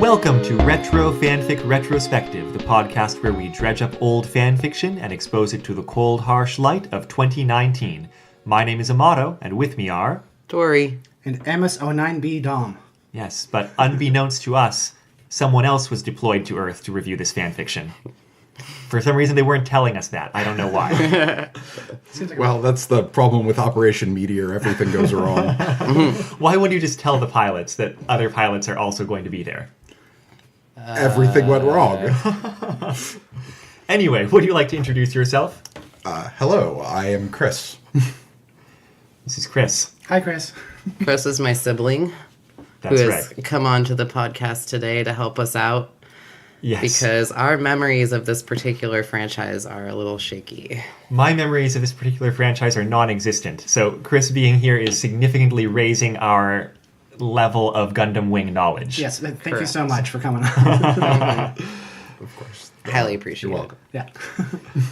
Welcome to Retro Fanfic Retrospective, the podcast where we dredge up old fanfiction and expose it to the cold, harsh light of 2019. My name is Amato, and with me are... Tori. And MS-09B Dom. Yes, but unbeknownst to us, someone else was deployed to Earth to review this fanfiction. For some reason, they weren't telling us that. I don't know why. Well, that's the problem with Operation Meteor. Everything goes wrong. Why wouldn't you just tell the pilots that other pilots are also going to be there? Everything went wrong. Anyway, would you like to introduce yourself? Hello, I am Chris. This is Chris. Hi, Chris. Chris is my sibling That's who has right. come on to the podcast today to help us out Yes. because our memories of this particular franchise are a little shaky. My memories of this particular franchise are non-existent, so Chris being here is significantly raising our level of Gundam Wing knowledge. Yes, thank you Correct. so much for coming on. Of course. Highly appreciate You're it. welcome. Yeah.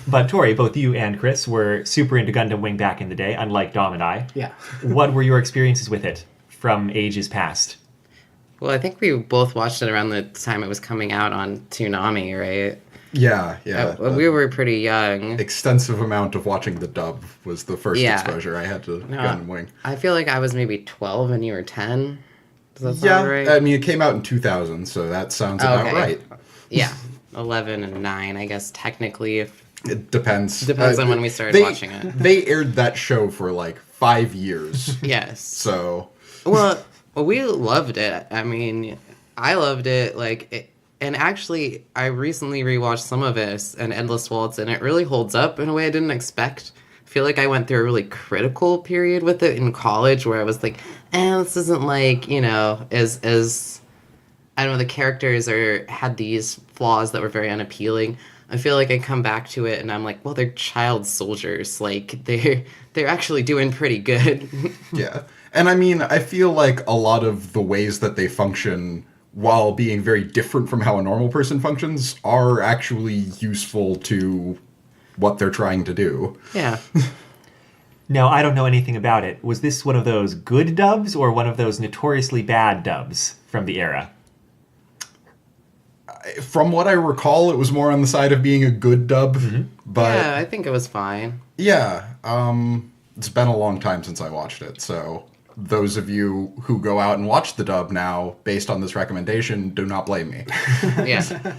But Tori, both you and Chris were super into Gundam Wing back in the day, unlike Dom and I. Yeah. What were your experiences with it from ages past? Well, I think we both watched it around the time it was coming out on Toonami, right? Yeah. We were pretty young. Extensive amount of watching the dub was the first Yeah. exposure I had to Gundam Wing. I feel like I was maybe 12 and you were 10. Does that sound right? I mean, it came out in 2000, so that sounds about Okay. right. Yeah. 11 and 9, I guess, technically, if It depends. Depends on when we started watching it. They aired that show for like 5 years. yes. So, Well, we loved it. I mean, I loved it. And actually, I recently rewatched some of it and Endless Waltz, and it really holds up in a way I didn't expect. I feel like I went through a really critical period with it in college, where I was like, this isn't like, as I don't know, the characters had these flaws that were very unappealing. I feel like I come back to it and I'm like, well, they're child soldiers. Like they're actually doing pretty good. yeah. And I mean, I feel like a lot of the ways that they function, while being very different from how a normal person functions, are actually useful to what they're trying to do. Yeah. Now, I don't know anything about it. Was this one of those good dubs or one of those notoriously bad dubs from the era? From what I recall, it was more on the side of being a good dub, but Yeah, I think it was fine. yeah, it's been a long time since I watched it, so those of you who go out and watch the dub now, based on this recommendation, do not blame me. Yeah.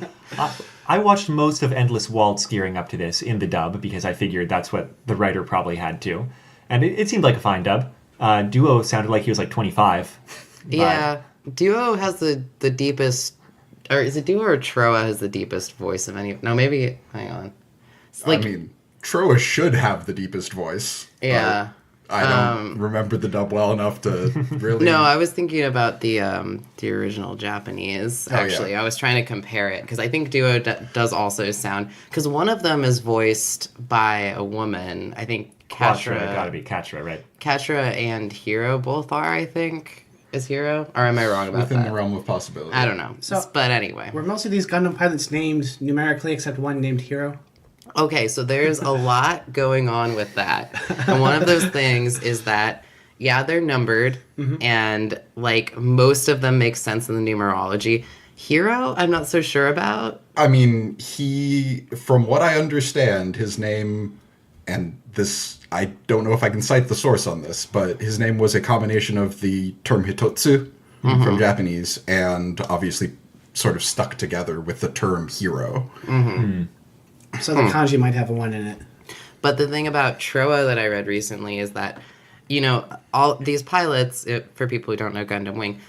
I watched most of Endless Waltz gearing up to this in the dub because I figured that's what the writer probably had to. And it seemed like a fine dub. Duo sounded like he was like 25. but- Yeah. Duo has the deepest, or is it Duo or Troa has the deepest voice of any? No, maybe, hang on. It's I mean, Troa should have the deepest voice. yeah. I don't remember the dub well enough to really... No, I was thinking about the original Japanese. Oh, yeah. Actually, I was trying to compare it because I think Duo does also sound, because one of them is voiced by a woman. I think Quatra, Katra. gotta be Quatra, right? Katra and Hiro both are. I think is Hiro, or am I wrong about Within that? the realm of possibility. I don't know. But anyway. Were most of these Gundam pilots named numerically except one named Hero? Okay, so there's a lot going on with that. And one of those things is that, yeah, they're numbered, and, like, most of them make sense in the numerology. Hero, I'm not so sure about. I mean, from what I understand, his name, and this, I don't know if I can cite the source on this, but his name was a combination of the term hitotsu from Japanese, and obviously sort of stuck together with the term hero. So the kanji might have a 1 in it. But the thing about Troa that I read recently is that, all these pilots, for people who don't know Gundam Wing,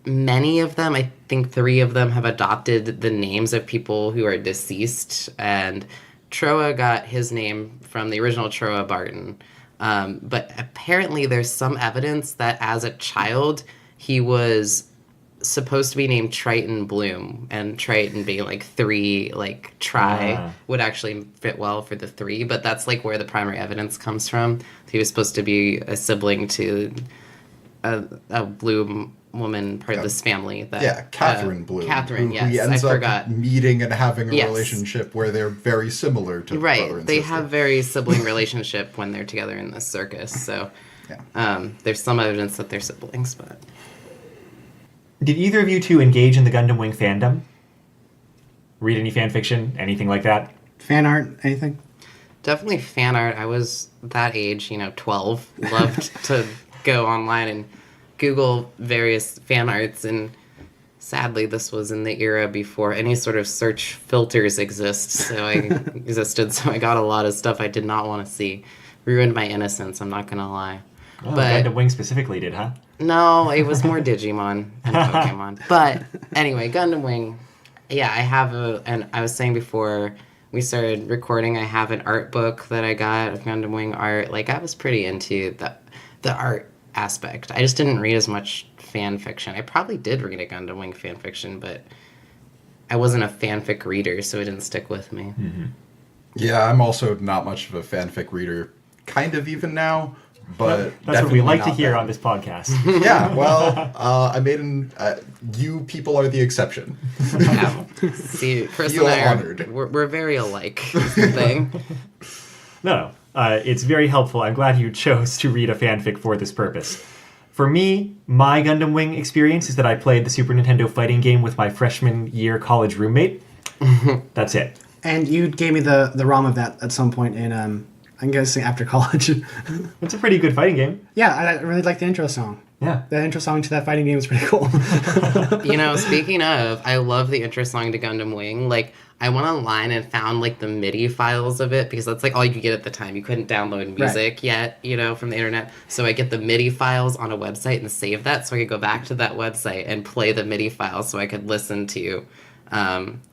many of them, I think 3 of them, have adopted the names of people who are deceased. And Troa got his name from the original Troa Barton. But apparently there's some evidence that as a child, he was supposed to be named Triton Bloom, and Triton being like 3, like would actually fit well for the 3, but that's like where the primary evidence comes from. He was supposed to be a sibling to a Bloom woman, part of this family. Catherine Bloom. Catherine, who yes, he ends I up forgot. meeting and having a Yes. relationship where they're very similar to brother Right, and they sister. have very sibling relationship when they're together in the circus, so Yeah. there's some evidence that they're siblings, but... Did either of you two engage in the Gundam Wing fandom? Read any fan fiction? Anything like that? Fan art, anything? Definitely fan art. I was that age, 12. Loved to go online and Google various fan arts, and sadly, this was in the era before any sort of search filters so I got a lot of stuff I did not want to see. Ruined my innocence, I'm not gonna lie. Oh, But Gundam Wing specifically did, huh? no, it was more Digimon and Pokemon. But anyway, Gundam Wing. Yeah, I have and I was saying before we started recording, I have an art book that I got of Gundam Wing art. Like, I was pretty into the art aspect. I just didn't read as much fan fiction. I probably did read a Gundam Wing fan fiction, but I wasn't a fanfic reader, so it didn't stick with me. Mm-hmm. Yeah, I'm also not much of a fanfic reader, kind of even now, but That's what we like to not hear then. on this podcast. Yeah, well, I made you people are the exception. Yeah. See, Chris Feel and I honored. we're very alike, is the thing. No, it's very helpful. I'm glad you chose to read a fanfic for this purpose. For me, my Gundam Wing experience is that I played the Super Nintendo fighting game with my freshman year college roommate. That's it. And you gave me the ROM of that at some point in, I'm guessing after college. It's a pretty good fighting game. Yeah, I really like the intro song. Yeah. The intro song to that fighting game is pretty cool. Speaking of, I love the intro song to Gundam Wing. Like, I went online and found, like, the MIDI files of it, because that's, like, all you could get at the time. You couldn't download music yet, from the internet. So I get the MIDI files on a website and save that, so I could go back to that website and play the MIDI files so I could listen to,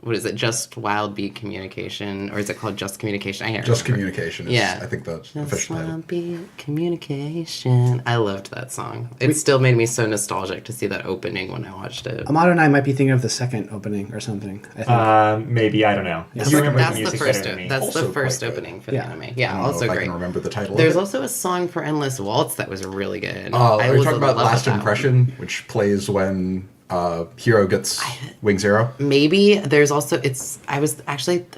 what is it, Just Wild Beat Communication, or is it called Just Communication? I can't Just remember. Communication is, Yeah. I think, the Just official title. Wild Beat Communication. I loved that song. It still made me so nostalgic to see that opening when I watched it. Amato and I might be thinking of the second opening or something, I think. Maybe, I don't know. Yeah. You remember That's the the music first. better than me. That's Also the first quite good. opening for Yeah. the anime. I Yeah, don't know also if I great. can remember the title There's of it. also a song for Endless Waltz that was really good. Are I you was talking in about love Last with that Impression, which plays when Hero gets Wing Zero? one. Maybe there's also I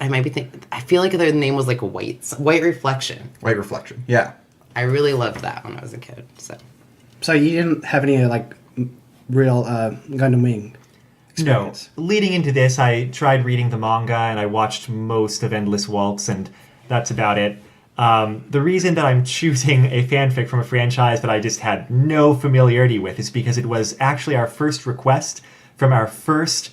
might be thinking. I feel like their name was like White Reflection. White Reflection. Yeah. I really loved that when I was a kid. So you didn't have any, real Gundam Wing No. experience? Leading into this, I tried reading the manga and I watched most of Endless Waltz, and that's about it. The reason that I'm choosing a fanfic from a franchise that I just had no familiarity with is because it was actually our first request from our first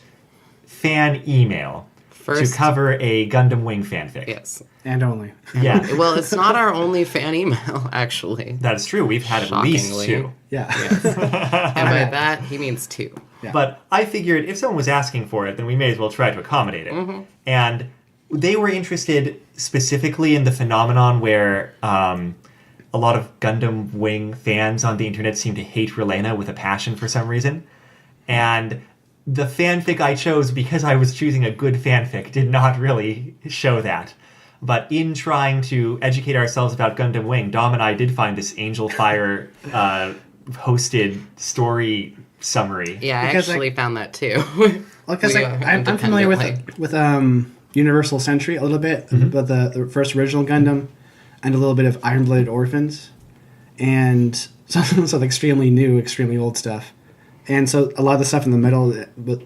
fan email to cover a Gundam Wing fanfic. Yes. And only. Yeah, Well, it's not our only fan email, actually. that's true. We've had at least Shockingly. two. Yeah. And by that, he means two. Yeah. But I figured if someone was asking for it, then we may as well try to accommodate it. And they were interested specifically in the phenomenon where a lot of Gundam Wing fans on the internet seem to hate Relena with a passion for some reason. And the fanfic I chose, because I was choosing a good fanfic, did not really show that. But in trying to educate ourselves about Gundam Wing, Dom and I did find this Angel Fire hosted story summary. Yeah, I Because, actually found that too. Well, because We, I'm familiar independently. with Universal Century a little bit, but the first original Gundam, and a little bit of Iron Blooded Orphans, and some extremely new, extremely old stuff. And so a lot of the stuff in the middle,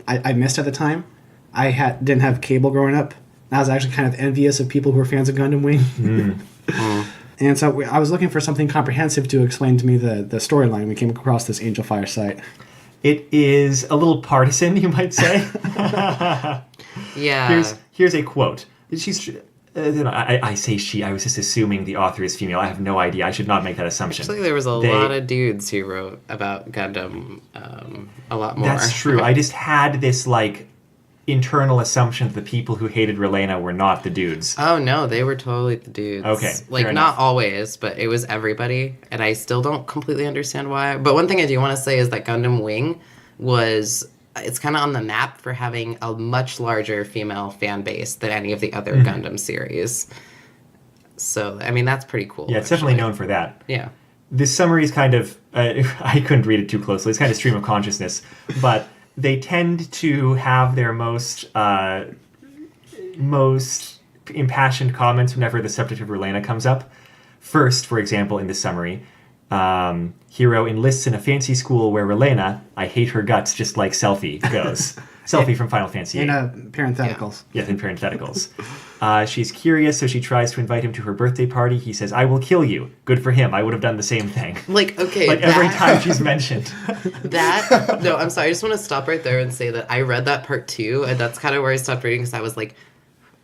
I missed at the time. I didn't have cable growing up. I was actually kind of envious of people who were fans of Gundam Wing. And so I was looking for something comprehensive to explain to me the storyline. We came across this Angel Fire site. It is a little partisan, you might say. Yeah. Here's a quote. She's. I say she. I was just assuming the author is female. I have no idea. I should not make that assumption. Actually, there was a They- lot of dudes who wrote about Gundam a lot more. That's true. I just had this internal assumption that the people who hated Relena were not the dudes. Oh, no, they were totally the dudes. Okay, Like, fair not enough. always, but it was everybody. And I still don't completely understand why. But one thing I do want to say is that Gundam Wing it's kind of on the map for having a much larger female fan base than any of the other Gundam series. So, I mean, that's pretty cool. Yeah, it's definitely actually. known for that. Yeah. This summary is kind of I couldn't read it too closely. It's kind of stream of consciousness, but they tend to have their most impassioned comments whenever the subject of Relena comes up. First, for example, in this summary, Hero enlists in a fancy school where Relena, I hate her guts just like Selphie, goes. Selphie from Final Fantasy In VIII. parentheticals. Yes, in parentheticals. She's curious, so she tries to invite him to her birthday party. He says, I will kill you. Good for him. I would have done the same thing. Like, okay, Like every time she's mentioned. No, I'm sorry. I just want to stop right there and say that I read that part too, and that's kind of where I stopped reading because I was like,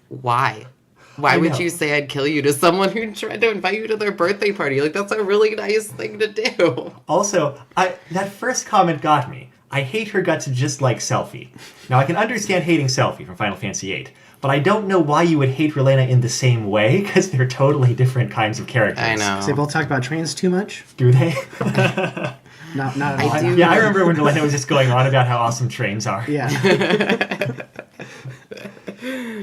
why? Why would know. you say I'd kill you to someone who tried to invite you to their birthday party? Like, that's a really nice thing to do. Also, that first comment got me. I hate her guts just like Selphie. Now, I can understand hating Selphie from Final Fantasy VIII, but I don't know why you would hate Relena in the same way, because they're totally different kinds of characters. I know. They both talk about trains too much. Do they? Not at I all. do. Yeah, I remember when Relena was just going on about how awesome trains are. Yeah.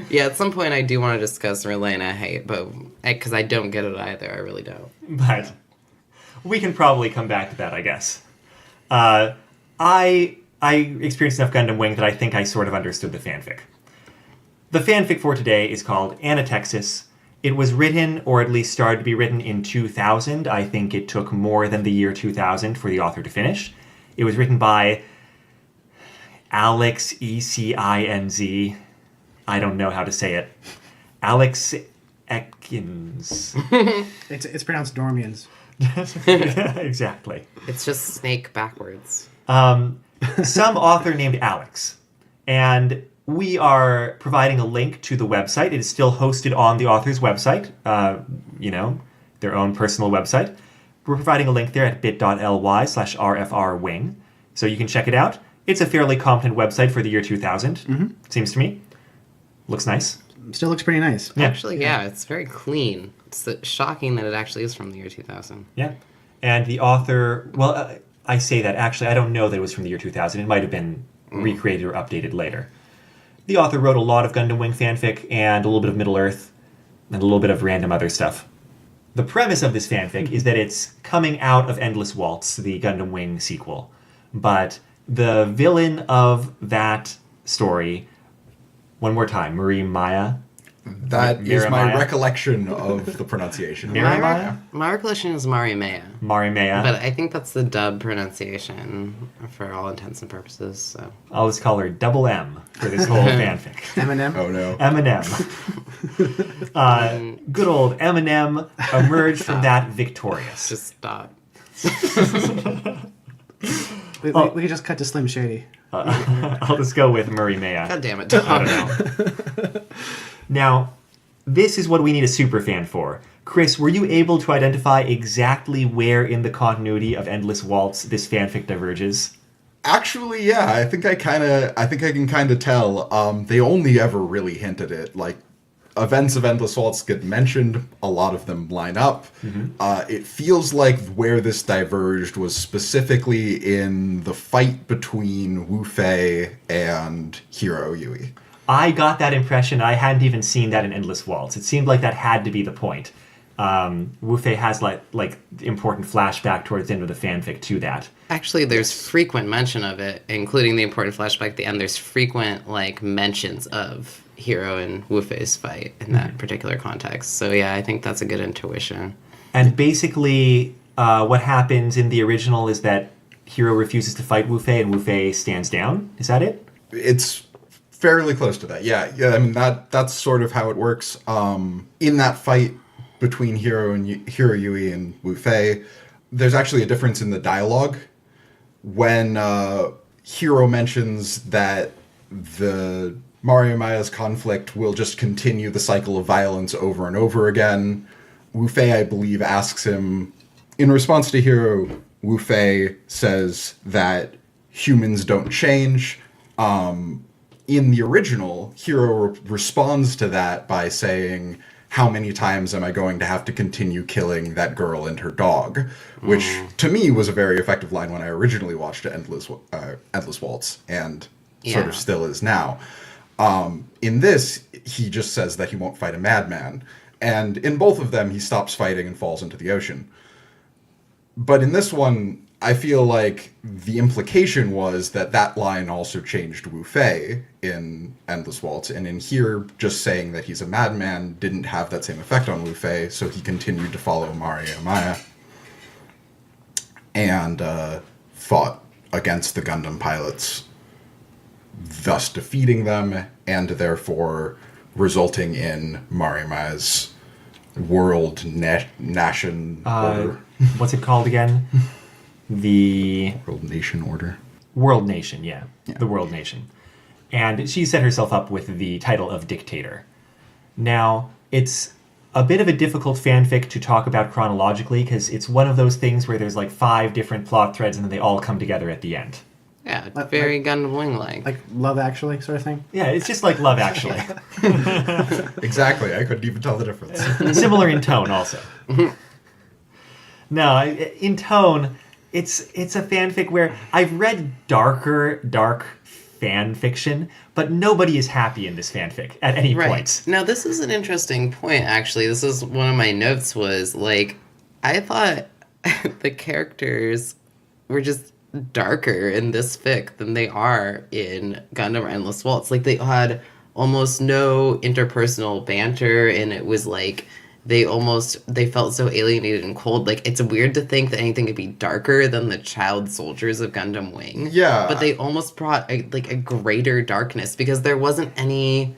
Yeah, at some point I do want to discuss Relena hate, but because I don't get it either, I really don't. But we can probably come back to that, I guess. I experienced enough Gundam Wing that I think I sort of understood the fanfic. The fanfic for today is called Anatexis. It was written, or at least started to be written, in 2000. I think it took more than the year 2000 for the author to finish. It was written by Alex Ecinz. I don't know how to say it. Alex Ekins. It's pronounced Dormians. Exactly. It's just snake backwards. Some author named Alex. And we are providing a link to the website. It is still hosted on the author's website, their own personal website. We're providing a link there at bit.ly/rfrwing. So you can check it out. It's a fairly competent website for the year 2000, seems to me. Looks nice. Still looks pretty nice. Yeah. Actually, yeah, it's very clean. It's shocking that it actually is from the year 2000. Yeah. And the author, I say that. Actually, I don't know that it was from the year 2000. It might have been recreated or updated later. The author wrote a lot of Gundam Wing fanfic and a little bit of Middle-earth and a little bit of random other stuff. The premise of this fanfic is that it's coming out of Endless Waltz, the Gundam Wing sequel. But the villain of that story, one more time, Marie Maya. That is my Miramaya? recollection of the pronunciation. Miramaya? My recollection is Marimea. Marimea. But I think that's the dub pronunciation for all intents and purposes. So I'll just call her Double M for this whole fanfic. Eminem. Oh no. Eminem. Good old Eminem emerged from that victorious. just stop. We could just cut to Slim Shady. I'll just go with Marimea. God damn it, I Tom. don't know. Now, this is what we need a superfan for. Chris, were you able to identify exactly where in the continuity of Endless Waltz this fanfic diverges? Actually, yeah, I think I can kind of tell. They only ever really hint at it. Like, events of Endless Waltz get mentioned, a lot of them line up. It feels like where this diverged was specifically in the fight between Wu Fei and Hiro Yui. I got that impression. I hadn't even seen that in Endless Waltz. It seemed like that had to be the point. Wu Fei has like important flashback towards the end of the fanfic to that. Actually, there's frequent mention of it, including the important flashback at the end. There's frequent mentions of Hiro and Wu Fei's fight in that particular context. So yeah, I think that's a good intuition. And basically, what happens in the original is that Hiro refuses to fight Wu Fei and Wu Fei stands down. Is that it? It's fairly close to that. Yeah. I mean that's sort of how it works. In that fight between Hiro Yui and Wu Fei, there's actually a difference in the dialogue. When Hiro mentions that the Mario Maya's conflict will just continue the cycle of violence over and over again, Wu Fei, I believe, asks him, in response to Hiro, Wu Fei says that humans don't change. In the original, Hiro responds to that by saying, how many times am I going to have to continue killing that girl and her dog? Which, to me, was a very effective line when I originally watched Endless Waltz, and sort of still is now. In this, he just says that he won't fight a madman. And in both of them, he stops fighting and falls into the ocean. But in this one, I feel like the implication was that line also changed Wu Fei in Endless Waltz, and in here, just saying that he's a madman didn't have that same effect on Wu Fei, so he continued to follow Maria Maya. and fought against the Gundam pilots, thus defeating them, and therefore resulting in Marima's world nation order. What's it called again? The World nation order. World Nation, yeah. The World Nation. And she set herself up with the title of dictator. Now, it's a bit of a difficult fanfic to talk about chronologically because it's one of those things where there's like 5 different plot threads and then they all come together at the end. Yeah, very Gundam Wing-like. Like Love Actually sort of thing? Yeah, it's just like Love Actually. Exactly, I couldn't even tell the difference. Similar in tone also. No, in tone, it's a fanfic where I've read dark fan fiction, but nobody is happy in this fanfic at any point. Now, this is an interesting point, actually. This is one of my notes was, like, I thought the characters were just darker in this fic than they are in Gundam or Endless Waltz. Like, they had almost no interpersonal banter, and it was like they felt so alienated and cold. Like, it's weird to think that anything could be darker than the child soldiers of Gundam Wing. Yeah. But they almost brought a greater darkness because there wasn't any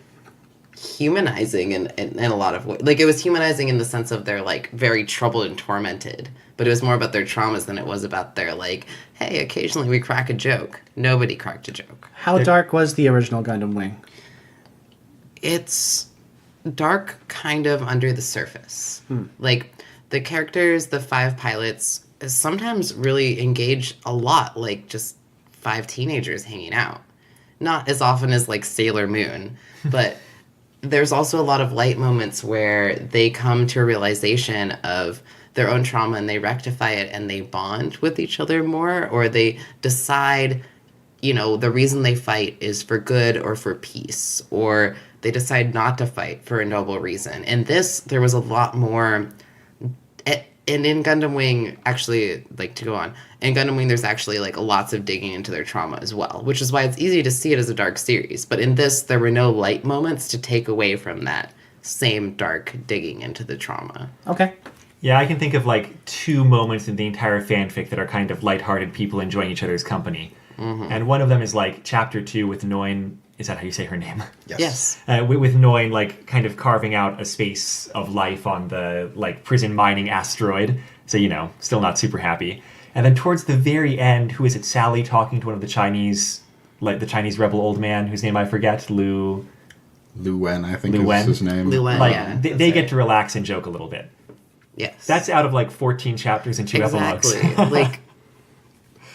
humanizing in a lot of ways. Like, it was humanizing in the sense of they're, like, very troubled and tormented. But it was more about their traumas than it was about their, like, hey, occasionally we crack a joke. Nobody cracked a joke. How dark was the original Gundam Wing? It's dark kind of under the surface. Like, the characters, the 5 pilots, sometimes really engage a lot, like just 5 teenagers hanging out. Not as often as, like, Sailor Moon, but there's also a lot of light moments where they come to a realization of their own trauma and they rectify it and they bond with each other more, or they decide, you know, the reason they fight is for good or for peace, or they decide not to fight for a noble reason. And this, there was a lot more. And in Gundam Wing, actually, like, to go on, in Gundam Wing, there's actually, like, lots of digging into their trauma as well, which is why it's easy to see it as a dark series. But in this, there were no light moments to take away from that same dark digging into the trauma. Okay. Yeah, I can think of like 2 moments in the entire fanfic that are kind of lighthearted people enjoying each other's company. And one of them is like chapter 2 with Noin. Is that how you say her name? Yes. With Noin, like, kind of carving out a space of life on the, like, prison mining asteroid. So, you know, still not super happy. And then towards the very end, who is it, Sally talking to one of the Chinese, like, the Chinese rebel old man, whose name I forget, Lu Wen, I think Lu Wen? is his name. Lu Wen, like, yeah. they get to relax and joke a little bit. Yes. That's out of, like, 14 chapters and 2 epilogues. Exactly. Like,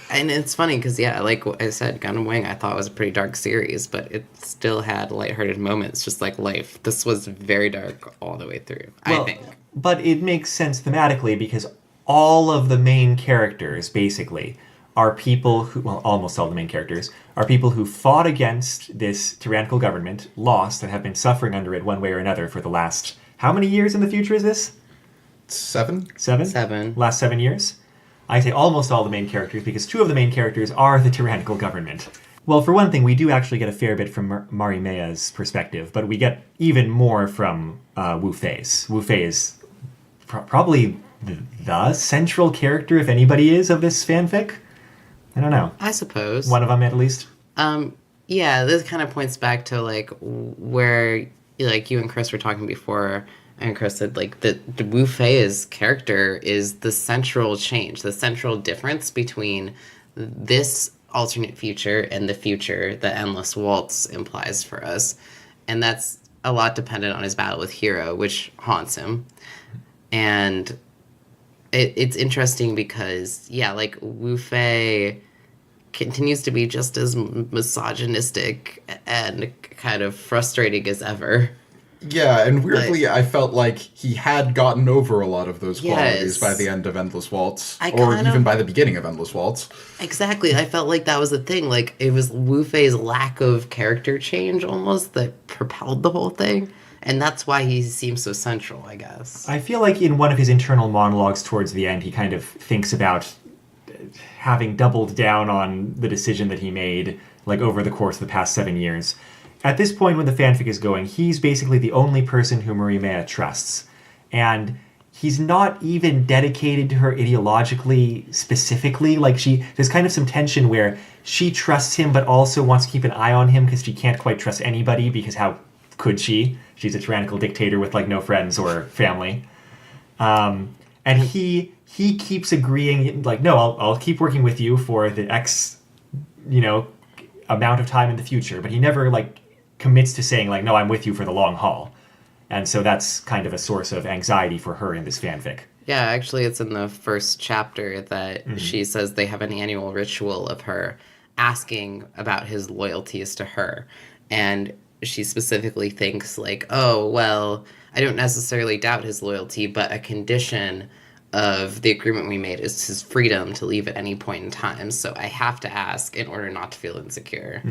and it's funny because, yeah, like I said, Gundam Wing I thought was a pretty dark series, but it still had lighthearted moments, just like life. This was very dark all the way through, I think. But it makes sense thematically because all of the main characters, basically, are people who, well, almost all the main characters, are people who fought against this tyrannical government, lost, and have been suffering under it one way or another for the last, how many years in the future is this? 7? 7? 7. Last 7 years? I say almost all the main characters because 2 of the main characters are the tyrannical government. Well, for one thing, we do actually get a fair bit from Marimea's perspective, but we get even more from Wu Fei's. Wu Fei is probably the central character, if anybody is, of this fanfic. I don't know. I suppose. One of them, at least. Yeah, this kind of points back to, like, where, like, you and Chris were talking before, and Chris said, like, the Wu Fei's character is the central change, the central difference between this alternate future and the future that Endless Waltz implies for us. And that's a lot dependent on his battle with Hero, which haunts him. And it's interesting because, yeah, like, Wu Fei continues to be just as misogynistic and kind of frustrating as ever. Yeah, and weirdly, I felt like he had gotten over a lot of those qualities Yes. by the end of Endless Waltz, I or kind even of- by the beginning of Endless Waltz. Exactly. I felt like that was the thing. Like, it was Wu Fei's lack of character change almost that propelled the whole thing. And that's why he seems so central, I guess. I feel like in one of his internal monologues towards the end, he kind of thinks about having doubled down on the decision that he made, like, over the course of the past 7 years. At this point, when the fanfic is going, he's basically the only person who Marie Mea trusts. And he's not even dedicated to her ideologically specifically. Like there's kind of some tension where she trusts him but also wants to keep an eye on him because she can't quite trust anybody, because how could she? She's a tyrannical dictator with like no friends or family. And he keeps agreeing, like, no, I'll keep working with you for the X, amount of time in the future. But he never like commits to saying like, no, I'm with you for the long haul. And so that's kind of a source of anxiety for her in this fanfic. Yeah, actually, it's in the first chapter that she says they have an annual ritual of her asking about his loyalties to her. And she specifically thinks, like, oh, well, I don't necessarily doubt his loyalty, but a condition of the agreement we made is his freedom to leave at any point in time. So I have to ask in order not to feel insecure.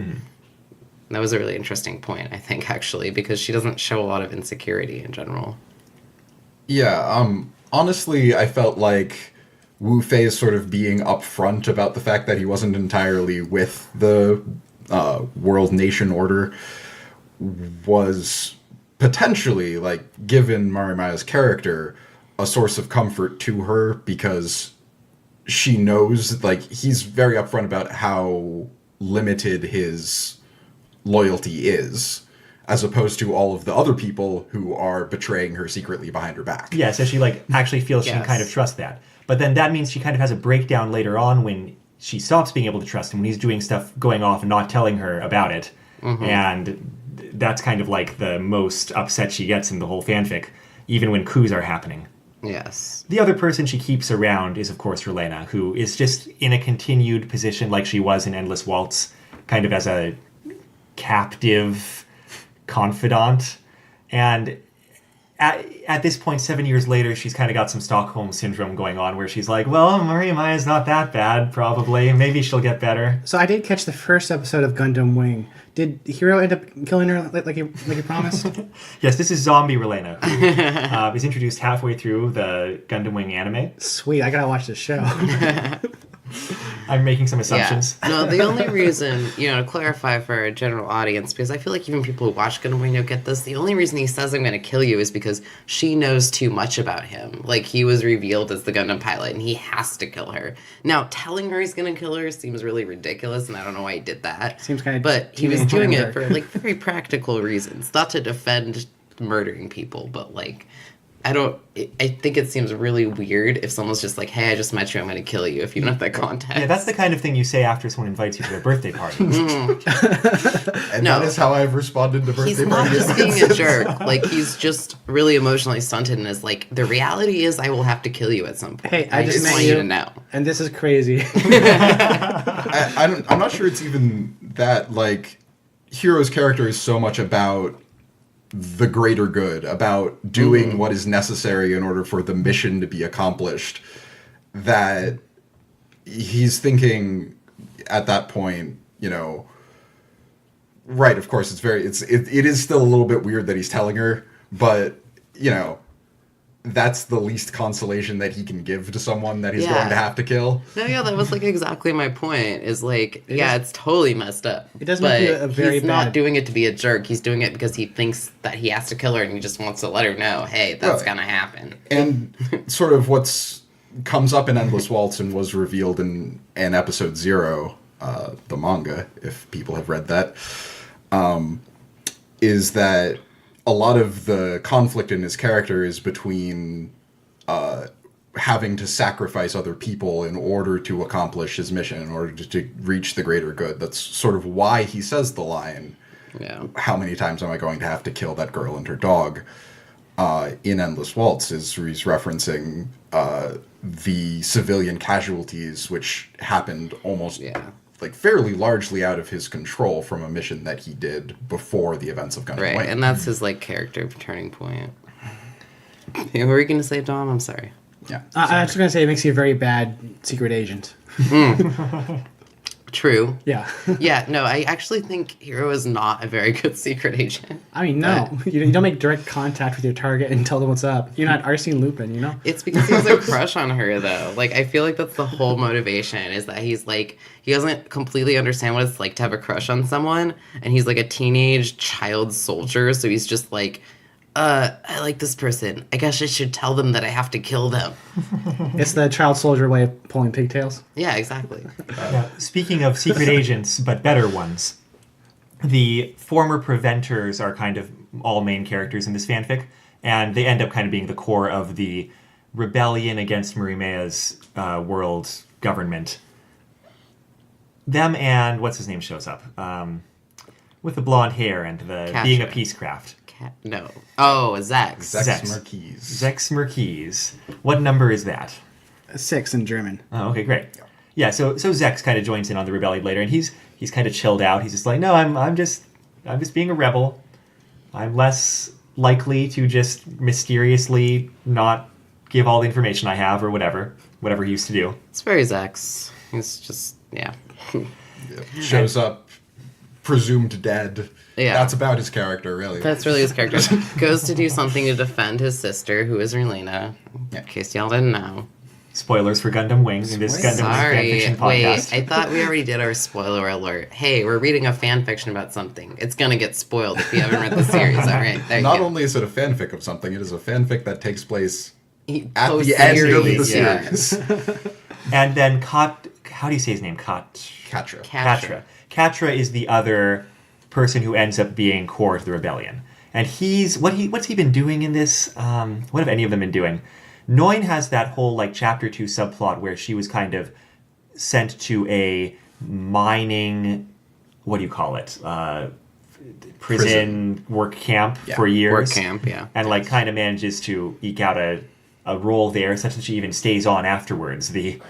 That was a really interesting point, I think, actually, because she doesn't show a lot of insecurity in general. Yeah, honestly, I felt like Wu Fei's sort of being upfront about the fact that he wasn't entirely with the world nation order was potentially, like, given Marimaya's character, a source of comfort to her, because she knows, like, he's very upfront about how limited his loyalty is, as opposed to all of the other people who are betraying her secretly behind her back. Yeah, so she like actually feels she can kind of trust that. But then that means she kind of has a breakdown later on when she stops being able to trust him, when he's doing stuff going off and not telling her about it. And that's kind of like the most upset she gets in the whole fanfic, even when coups are happening. Yes. The other person she keeps around is, of course, Relena, who is just in a continued position like she was in Endless Waltz, kind of as a captive confidant. And at this point, 7 years later, she's kind of got some Stockholm syndrome going on, where she's like, well, Maria Maya's not that bad, probably. Maybe she'll get better. So I did catch the first episode of Gundam Wing. Did Hiro end up killing her like he promised? Yes, this is Zombie Relena, who is introduced halfway through the Gundam Wing anime. Sweet, I gotta watch this show. I'm making some assumptions. Yeah. No, the only reason, to clarify for a general audience, because I feel like even people who watch Gundam Wing don't get this, the only reason he says I'm going to kill you is because she knows too much about him. Like, he was revealed as the Gundam pilot, and he has to kill her. Now, telling her he's going to kill her seems really ridiculous, and I don't know why he did that. Seems kind of... But he was doing it for, like, very practical reasons. Not to defend murdering people, but, like... I think it seems really weird if someone's just like, hey, I just met you, I'm going to kill you, if you don't have that context. Yeah, that's the kind of thing you say after someone invites you to their birthday party. And that is how I've responded to birthday parties. He's not just being a jerk. Like, he's just really emotionally stunted and is like, the reality is I will have to kill you at some point. Hey, I just want you to know. And this is crazy. I'm not sure it's even that, like, Hiro's character is so much about the greater good, about doing what is necessary in order for the mission to be accomplished, that he's thinking at that point, right, of course, it is still a little bit weird that he's telling her, but, that's the least consolation that he can give to someone that he's going to have to kill. No, yeah, that was like exactly my point. Is like, it's totally messed up. It does make you a very he's not doing it to be a jerk. He's doing it because he thinks that he has to kill her, and he just wants to let her know, hey, that's gonna happen. And sort of what's comes up in Endless Waltz and was revealed in episode 0, the manga, if people have read that, is that a lot of the conflict in his character is between having to sacrifice other people in order to accomplish his mission, in order to reach the greater good. That's sort of why he says the line, how many times am I going to have to kill that girl and her dog? In Endless Waltz, he's referencing the civilian casualties, which happened almost... like fairly largely out of his control from a mission that he did before the events of Gundam Wing. Right, and that's his like character turning point. What were you going to say, Dom? I'm sorry. Yeah. I was just going to say it makes you a very bad secret agent. True. Yeah. Yeah, no, I actually think Hiro is not a very good secret agent. I mean, no. You don't make direct contact with your target and tell them what's up. You're not Arsene Lupin, It's because he has a crush on her, though. Like, I feel like that's the whole motivation, is that he's, like, he doesn't completely understand what it's like to have a crush on someone, and he's, like, a teenage child soldier, so he's just, like, I like this person. I guess I should tell them that I have to kill them. It's the child soldier way of pulling pigtails. Yeah, exactly. Now, speaking of secret agents, but better ones, the former preventers are kind of all main characters in this fanfic, and they end up kind of being the core of the rebellion against Marimea's world government. Them and what's his name shows up with the blonde hair and the being a peacecraft. No. Oh, Zex. Zex Marquise. Zex Marquise. What number is that? 6 in German. Oh, okay, great. Yeah, so Zex kind of joins in on the rebellion later, and he's kind of chilled out. He's just like, no, I'm just being a rebel. I'm less likely to just mysteriously not give all the information I have or whatever he used to do. It's very Zex. He's just, yeah. Shows up, presumed dead. Yeah. That's about his character, really. That's really his character. Goes to do something to defend his sister, who is Relena, in case y'all didn't know. Spoilers for Gundam Wing in this Gundam Sorry, fanfiction podcast. wait, I thought we already did our spoiler alert. Hey, we're reading a fanfiction about something. It's gonna get spoiled if you haven't read the series. All right, there you Not go. only is it a fanfic of something, it is a fanfic that takes place at Post the end of the series, yeah. series. And then how do you say his name? Katra. Katra. Katra is the other person who ends up being core to the rebellion. And what's he been doing in this? What have any of them been doing? Noin has that whole chapter 2 subplot where she was kind of sent to a mining, what do you call it? Prison work camp for years. Work camp, yeah. And kind of manages to eke out a role there such that she even stays on afterwards. The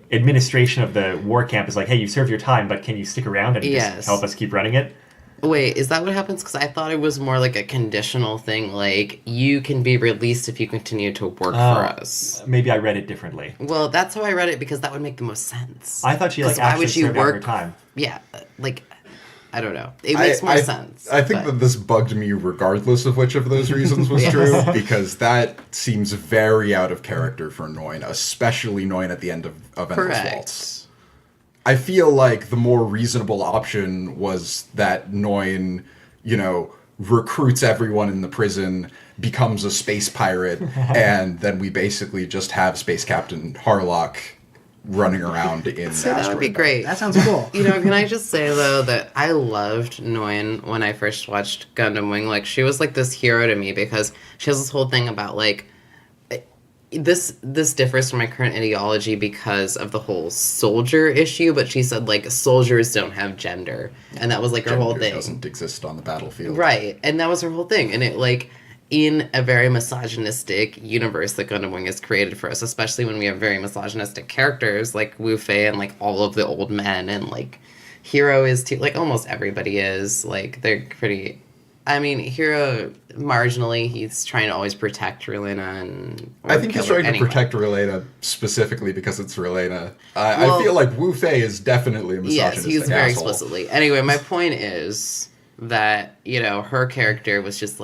administration of the war camp is like, hey, you served your time, but can you stick around and just help us keep running it? Wait, is that what happens? Because I thought it was more like a conditional thing, like, you can be released if you continue to work for us. Maybe I read it differently. Well, that's how I read it, because that would make the most sense. I thought she why actually would you served out her work? time. Yeah, I don't know. It makes more sense. I think that this bugged me regardless of which of those reasons was true, because that seems very out of character for Noin, especially Noin at the end of Endless Waltz. I feel like the more reasonable option was that Noin, recruits everyone in the prison, becomes a space pirate, and then we basically just have Space Captain Harlock running around in So that would be great. That sounds cool. Can I just say, though, that I loved Noin when I first watched Gundam Wing. She was this hero to me because she has this whole thing about, this differs from my current ideology because of the whole soldier issue, but she said, soldiers don't have gender. And that was, her whole thing. Doesn't exist on the battlefield. Right. And that was her whole thing. And it, in a very misogynistic universe that Gundam Wing has created for us, especially when we have very misogynistic characters like Wu Fei and all of the old men, and Hero is too, almost everybody is, they're pretty, Hero marginally, he's trying to always protect Relena, and I think he's trying to protect Relena specifically because it's Relena. I feel like Wu Fei is definitely a misogynistic Yes, he's very asshole. explicitly. Anyway, my point is that, her character was just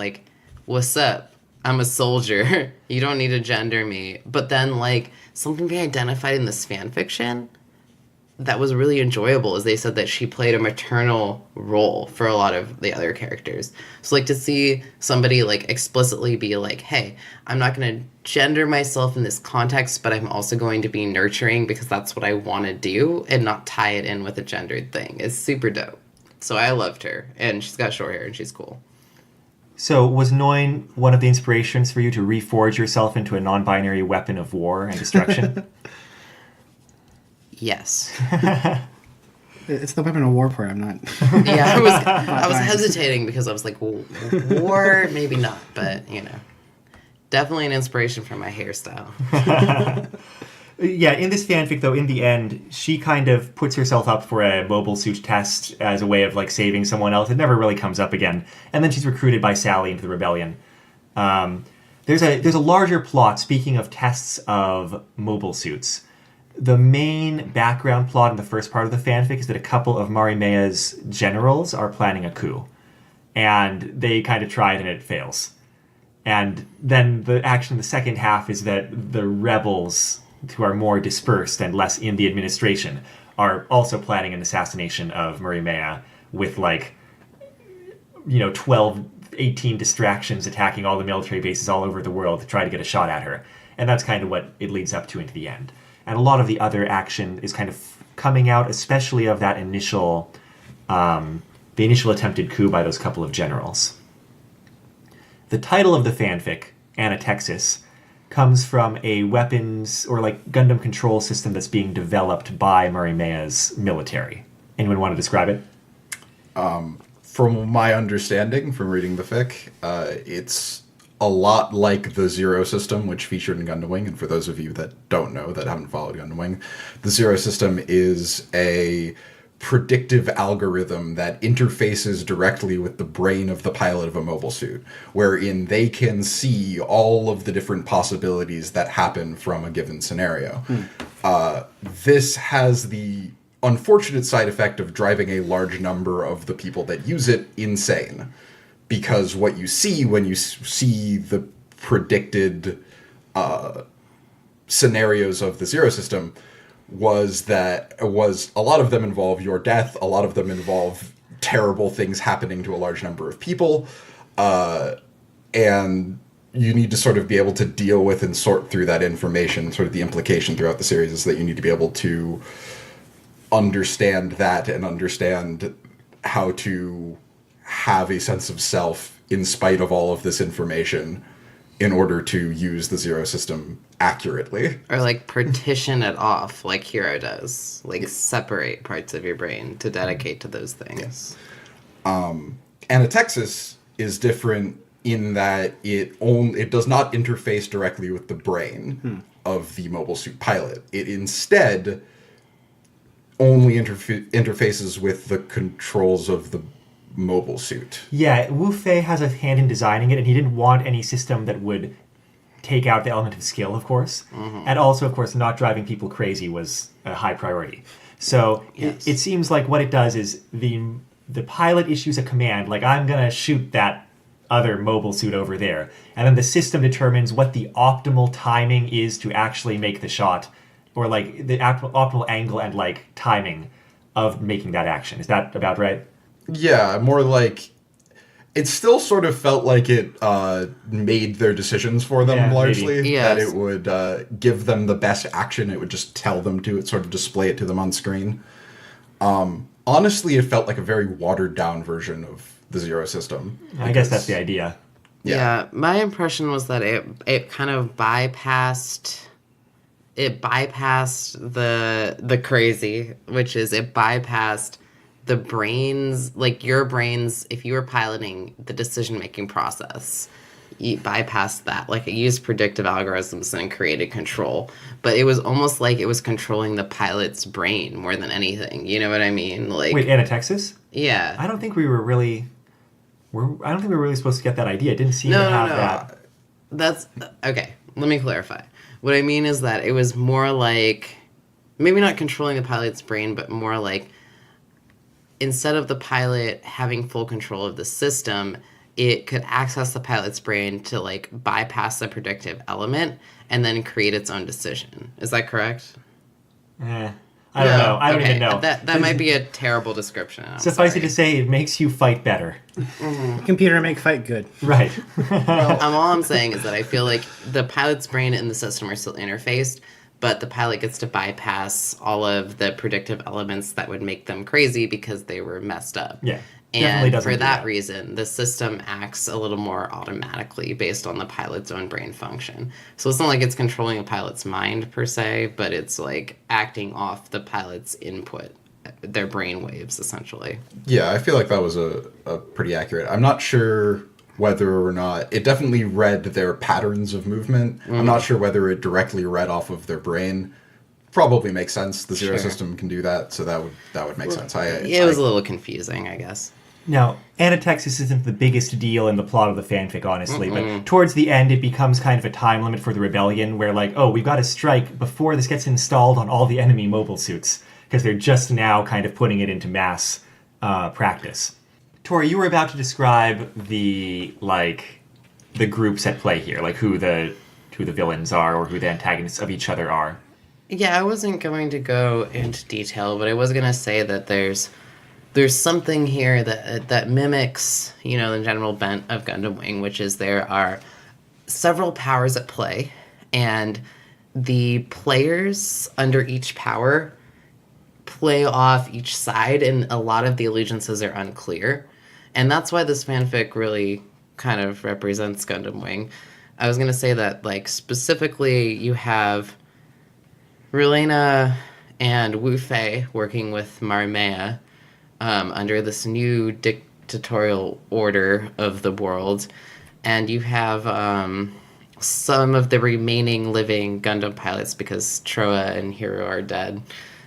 what's up? I'm a soldier. You don't need to gender me. But then, something they identified in this fan fiction that was really enjoyable is they said that she played a maternal role for a lot of the other characters. So, to see somebody, explicitly be hey, I'm not going to gender myself in this context, but I'm also going to be nurturing because that's what I want to do, and not tie it in with a gendered thing. It's super dope. So I loved her. And she's got short hair, and she's cool. So was Noin one of the inspirations for you to reforge yourself into a non-binary weapon of war and destruction? Yes. It's the weapon of war part. I'm not. Yeah, I was hesitating because I was like, war, maybe not, but definitely an inspiration for my hairstyle. Yeah, in this fanfic, though, in the end, she kind of puts herself up for a mobile suit test as a way of saving someone else. It never really comes up again, and then she's recruited by Sally into the rebellion. There's a larger plot. Speaking of tests of mobile suits, the main background plot in the first part of the fanfic is that a couple of Marimea's generals are planning a coup. And they kind of try it and it fails. And then the action in the second half is that the rebels, who are more dispersed and less in the administration, are also planning an assassination of Marimea with 12 18 distractions attacking all the military bases all over the world to try to get a shot at her. And that's kind of what it leads up to into the end. And a lot of the other action is kind of coming out, especially of that initial, the initial attempted coup by those couple of generals. The title of the fanfic, Anatexis, comes from a weapons or like Gundam control system that's being developed by Murimea's military. Anyone want to describe it? From my understanding from reading the fic, it's a lot like the Zero system, which featured in Gundam Wing. And for those of you that don't know, that haven't followed Gundam Wing, the Zero system is a predictive algorithm that interfaces directly with the brain of the pilot of a mobile suit, wherein they can see all of the different possibilities that happen from a given scenario. This has the unfortunate side effect of driving a large number of the people that use it insane, because what you see when you see the predicted scenarios of the Zero system was a lot of them involve your death, a lot of them involve terrible things happening to a large number of people, and you need to sort of be able to deal with and sort through that information. Sort of the implication throughout the series is that you need to be able to understand that and understand how to have a sense of self in spite of all of this information in order to use the Zero system accurately. Or like partition it off like Hero does. Like separate parts of your brain to dedicate to those things. Yes. Anatexis is different in that it does not interface directly with the brain of the mobile suit pilot. It instead only interfaces with the controls of the mobile suit. Yeah, Wu Fei has a hand in designing it, and he didn't want any system that would take out the element of skill, of course. And also, of course, not driving people crazy was a high priority. So Yes. it seems like what it does is the pilot issues a command, like, I'm going to shoot that other mobile suit over there. And then the system determines what the optimal timing is to actually make the shot, or like the optimal angle and like timing of making that action. Is that about right? Yeah, more like it still sort of felt like it made their decisions for them Yeah, largely. maybe. Yes. That it would give them the best action. It would just tell them to. It sort of display it to them on screen. Honestly, it felt like a very watered down version of the Zero system. I guess that's the idea. Yeah, my impression was that it kind of bypassed the crazy, which is it bypassed the brains, like your brains, if you were piloting the decision-making process, you bypassed that. Like it used predictive algorithms and created control, but it was almost like it was controlling the pilot's brain more than anything. You know what I mean? Like, Wait, Anatexis? yeah. I don't think we were really supposed to get that idea. It didn't seem to have that. That's okay. Let me clarify. What I mean is that it was more like, maybe not controlling the pilot's brain, but more like instead of the pilot having full control of the system, it could access the pilot's brain to like bypass the predictive element and then create its own decision. Is that correct? I don't know. I don't Okay, even know. That might be a terrible description. I'm Suffice it sorry. to say, it makes you fight better. Computer make fight good. Right. All I'm saying is that I feel like the pilot's brain and the system are still interfaced, but the pilot gets to bypass all of the predictive elements that would make them crazy because they were messed up. Yeah. Definitely And doesn't for do that that. reason, the system acts a little more automatically based on the pilot's own brain function. So it's not like it's controlling a pilot's mind per se, but it's like acting off the pilot's input, their brain waves essentially. Yeah, I feel like that was a pretty accurate. I'm not sure whether or not it definitely read their patterns of movement. I'm not sure whether it directly read off of their brain. Probably makes sense. The Zero Sure. system can do that, so that would make sense. It was a little confusing, I guess. Now, Anatexis isn't the biggest deal in the plot of the fanfic, honestly, but towards the end it becomes kind of a time limit for the rebellion where, like, oh, we've got to strike before this gets installed on all the enemy mobile suits, because they're just now kind of putting it into mass practice. Tori, you were about to describe the groups at play here, like who the villains are or who the antagonists of each other are. Yeah, I wasn't going to go into detail, but I was going to say that there's there's something here that mimics, the general bent of Gundam Wing, which is there are several powers at play, and the players under each power play off each side, and a lot of the allegiances are unclear. And that's why this fanfic really kind of represents Gundam Wing. I was going to say that, like, specifically you have Relena and Wu Fei working with Marmea under this new dictatorial order of the world. And you have some of the remaining living Gundam pilots, because Troa and Hiro are dead.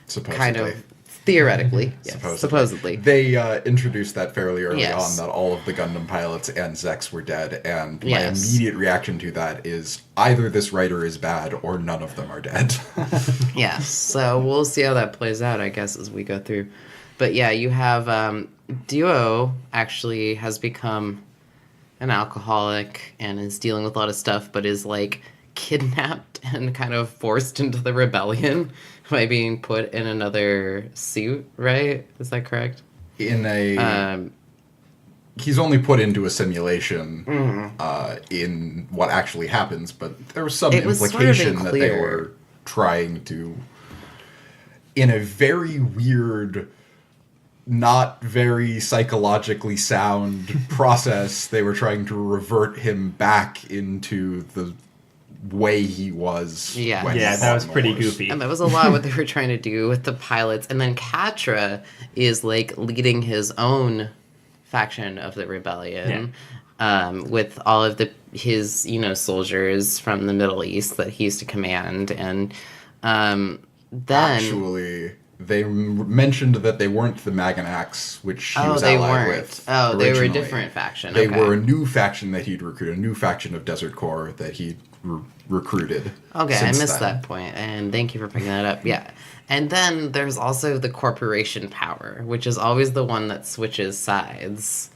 Supposedly. Kind of theoretically. Yes, supposedly. They introduced that fairly early Yes. on, that all of the Gundam pilots and Zex were dead, and my Yes. immediate reaction to that is either this writer is bad or none of them are dead. Yes, so we'll see how that plays out, I guess, as we go through. But yeah, you have Duo actually has become an alcoholic and is dealing with a lot of stuff, but is like kidnapped and kind of forced into the rebellion by being put in another suit, right? Is that correct? In a... he's only put into a simulation in what actually happens, but there was some It was sort of implication that they unclear. were trying to, in a very weird, not very psychologically sound process, they were trying to revert him back into the way he was. Yeah. when he Yeah, that fought was in the pretty wars. goofy. And that was a lot what they were trying to do with the pilots. And then Katra is like leading his own faction of the rebellion, with all of his soldiers from the Middle East that he used to command. And then Actually, they mentioned that they weren't the Maganax, which he was they allied weren't. with. Oh, they were a originally. different faction. They Okay. were a new faction that he'd recruited, a new faction of Desert Corps that he'd recruited. Okay, I since missed then. that point, and thank you for picking that up. Yeah. And then there's also the corporation power, which is always the one that switches sides.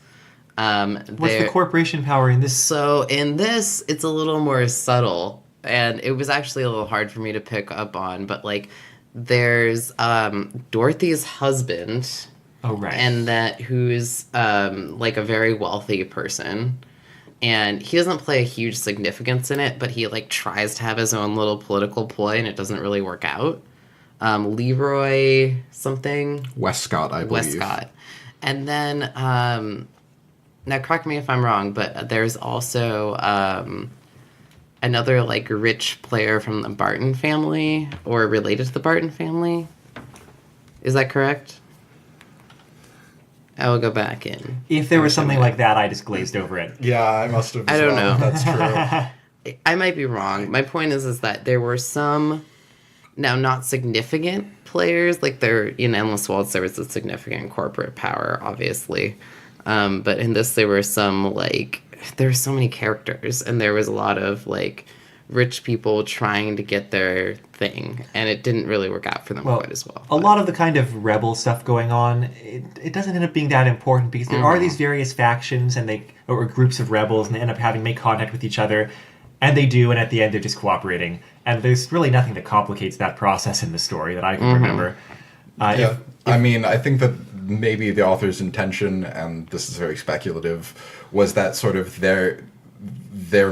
What's the there- corporation power in this? So in this, it's a little more subtle, and it was actually a little hard for me to pick up on, but like there's Dorothy's husband, Oh, right. and that who's like a very wealthy person, and he doesn't play a huge significance in it, but he like tries to have his own little political ploy, and it doesn't really work out. Leroy something, Westcott, I believe. Westcott, and then now correct me if I'm wrong, but there's also another like rich player from the Barton family or related to the Barton family. Is that correct? I will go back in. If there was something like that, I just glazed over it. Yeah, I must have. I don't know. That's true. I might be wrong. My point is that there were some, now not significant players, like there in Endless Waltz there was a significant corporate power, obviously. But in this there were some there were so many characters, and there was a lot of like rich people trying to get their thing, and it didn't really work out for them quite as well. A lot of the kind of rebel stuff going on, it doesn't end up being that important because there are these various factions and or groups of rebels, and they end up having to make contact with each other, and they do, and at the end they're just cooperating. And there's really nothing that complicates that process in the story that I can remember. Yeah, I mean, I think that maybe the author's intention, and this is very speculative, was that sort of their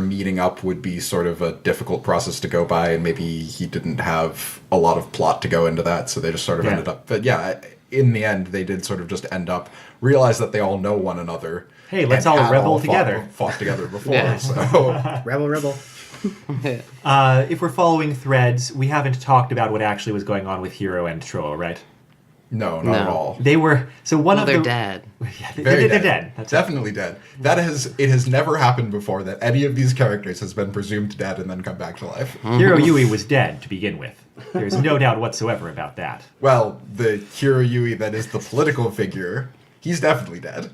meeting up would be sort of a difficult process to go by, and maybe he didn't have a lot of plot to go into that, so they just sort of ended up... But yeah, in the end, they did sort of just end up, realize that they all know one another. Hey, let's and all had rebel together. Fought together before, Yeah. so... Rebel. If we're following threads, we haven't talked about what actually was going on with Hiro and Troa, right? No, not at No. all. They were... So one of they're the... dead. Yeah, Very they're dead. That's Definitely dead. It has never happened before that any of these characters has been presumed dead and then come back to life. Hiro Yui was dead to begin with. There's no doubt whatsoever about that. Well, the Hiro Yui that is the political figure, he's definitely dead.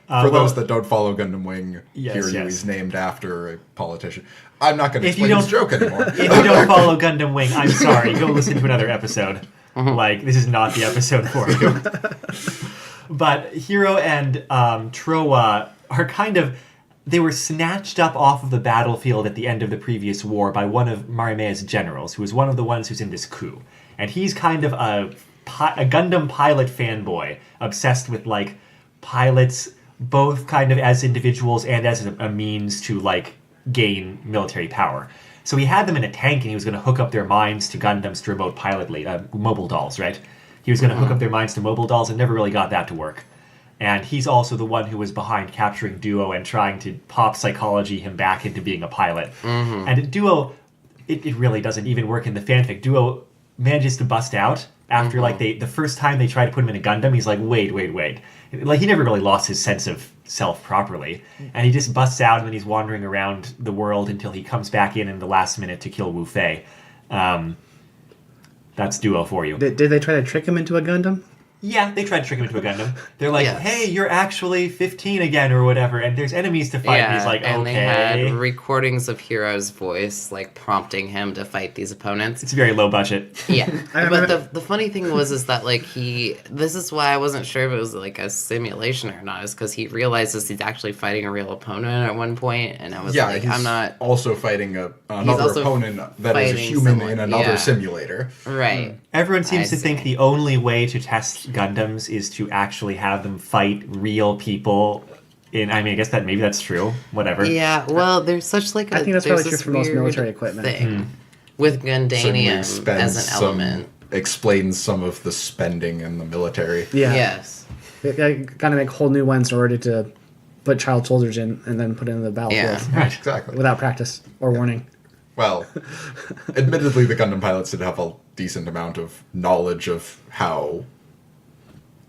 For those that don't follow Gundam Wing, Yes, Hiro yes. Yui's named after a politician. I'm not going to If you explain this don't- joke anymore. If you don't follow Gundam Wing, I'm sorry. Go listen to another episode. Like, this is not the episode for you. But Hiro and Troa are kind of... They were snatched up off of the battlefield at the end of the previous war by one of Marimea's generals, who was one of the ones who's in this coup. And he's kind of a a Gundam pilot fanboy, obsessed with like pilots, both kind of as individuals and as a means to like gain military power. So he had them in a tank, and he was going to hook up their minds to Gundams to remote pilot mobile dolls, right? He was going to hook up their minds to mobile dolls, and never really got that to work. And he's also the one who was behind capturing Duo and trying to pop psychology him back into being a pilot. And Duo, it really doesn't even work in the fanfic. Duo manages to bust out after like the first time they try to put him in a Gundam. He's like, wait. Like, he never really lost his sense of self properly. And he just busts out, and then he's wandering around the world until he comes back in the last minute to kill Wu Fei. That's Duo for you. Did they try to trick him into a Gundam? Yeah, they tried to trick him into a Gundam. They're like, Yes. hey, you're actually 15 again or whatever, and there's enemies to fight. And he's like, and okay. they had recordings of Hero's voice, like, prompting him to fight these opponents. It's very low budget. Yeah, I but remember- the funny thing is that, like, this is why I wasn't sure if it was, like, a simulation or not, is because he realizes he's actually fighting a real opponent at one point, and I was like, he's I'm not... also fighting another also opponent that is a fighting human someone, in another yeah. simulator. Right. Everyone seems I to think see. the only way to test Gundams is to actually have them fight real people. I guess that maybe that's true. Whatever. Yeah, well, there's such, like, I think that's probably there's true this for most weird military equipment. thing with Certainly Gundanium spends as an element. explains some of the spending in the military. Yeah. Yes. They got to make whole new ones in order to put child soldiers in and then put it in the battlefield Yeah. Right. Exactly. without practice or warning. Well, admittedly, the Gundam pilots did have a decent amount of knowledge of how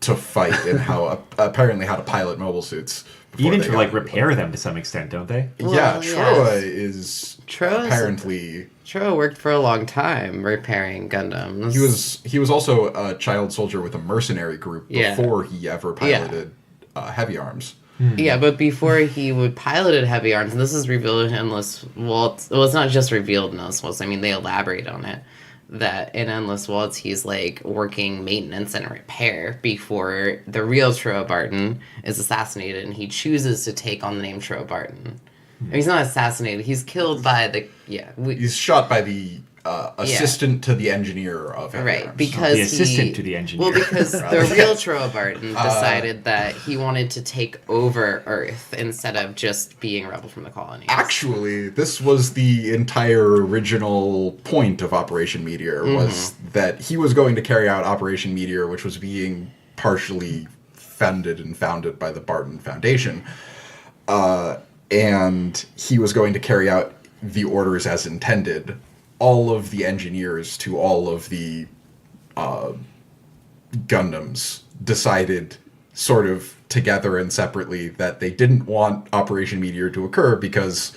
to fight and how apparently how to pilot mobile suits. before Even they to got like into repair them to some extent, don't they? them. Well, Yeah, yes. Troa is Troa's- apparently. Troa worked for a long time repairing Gundams. He was also a child soldier with a mercenary group Yeah. before he ever piloted heavy arms. Yeah, but before he would piloted heavy arms, and this is revealed in Endless Waltz. Well, it's not just revealed in Endless Waltz. I mean, they elaborate on it. That in Endless Waltz, he's like working maintenance and repair before the real Troa Barton is assassinated, and he chooses to take on the name Troa Barton. He's not assassinated. He's killed by the He's shot by the assistant to the engineer of heavy right arms. because The assistant he, to the engineer. Well, because the real Troa Barton decided that he wanted to take over Earth instead of just being a rebel from the colonies. Actually, this was the entire original point of Operation Meteor, was that he was going to carry out Operation Meteor, which was being partially funded and founded by the Barton Foundation. And he was going to carry out the orders as intended. All of the engineers to all of the Gundams decided sort of together and separately that they didn't want Operation Meteor to occur because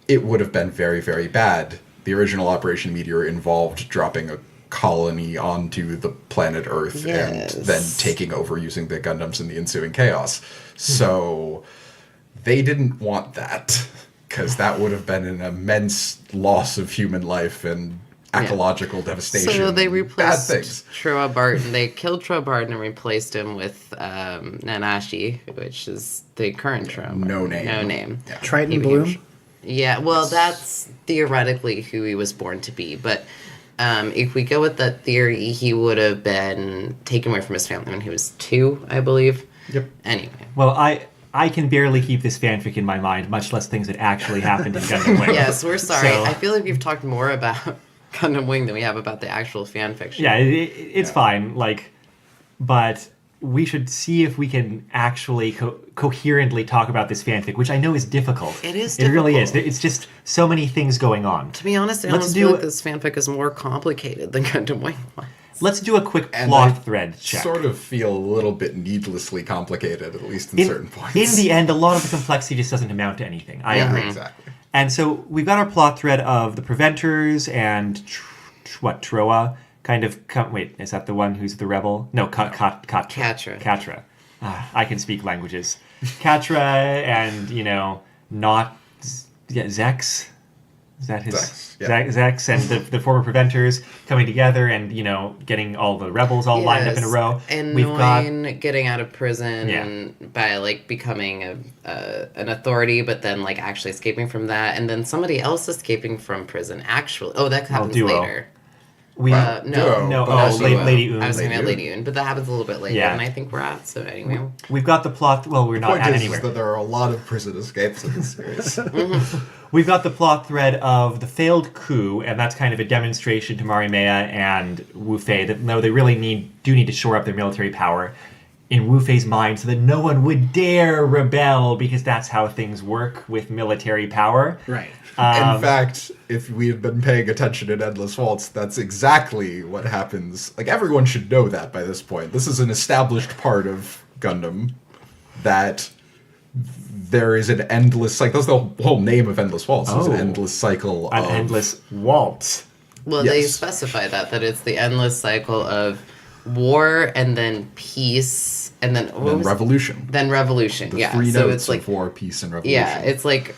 it would have been very, very bad. The original Operation Meteor involved dropping a colony onto the planet Earth Yes. and then taking over using the Gundams in the ensuing chaos. So they didn't want that because that would have been an immense loss of human life and ecological devastation. So they bad replaced things. Troa Barton. They killed Troa Barton and replaced him with Nanashi, which is the current Troa Barton. No name. No name. Yeah. Triton He became Bloom? Yeah, well, that's theoretically who he was born to be. But if we go with that theory, he would have been taken away from his family when he was 2, I believe. Yep. Anyway. Well, I can barely keep this fanfic in my mind, much less things that actually happened in Gundam Wing. Yes, we're sorry. So- I feel like we've talked more about Gundam Wing than we have about the actual fan fiction. Yeah, it's fine. Like, but we should see if we can actually coherently talk about this fanfic, which I know is difficult. It is It really is. difficult. It's just so many things going on. To be honest, I Let's almost do feel like it- this fanfic is more complicated than Gundam Wing was. Let's do a quick And plot I thread check. Sort of feel a little bit needlessly complicated, at least in certain points. In the end, a lot of the complexity just doesn't amount to anything. I yeah, agree. exactly. And so we've got our plot thread of the Preventers and Troa kind of wait, is that the one who's the rebel? No, Katra. Katra. I can speak languages. Katra and not Zex. Is that his Zex, yeah. Zex and the former Preventers coming together and getting all the rebels all lined up in a row. And We've got getting out of prison Yeah. by like becoming an authority, but then like actually escaping from that, and then somebody else escaping from prison. Actually, that happens Duo. later. We No, no, but also, Lady Une. I was Lady thinking of Une. Lady Une, but that happens a little bit later Yeah. than I think we're at. So anyway, We've got the plot. Well, we're not Point at is anywhere. that there are a lot of prison escapes in this series. We've got the plot thread of the failed coup, and that's kind of a demonstration to Marimea and Wu Fei that no, they really do need to shore up their military power in Wu Fei's mind so that no one would dare rebel because that's how things work with military power. Right. In fact, if we had been paying attention in Endless Waltz, that's exactly what happens. Like, everyone should know that by this point. This is an established part of Gundam, that there is an endless cycle. That's the whole name of Endless Waltz. It's an Oh. endless cycle An of... endless waltz. well, they Yes. specify that it's the endless cycle of war and then peace and then what and was revolution. then revolution. The Yeah, three so notes it's like of war, peace, and revolution. yeah, it's like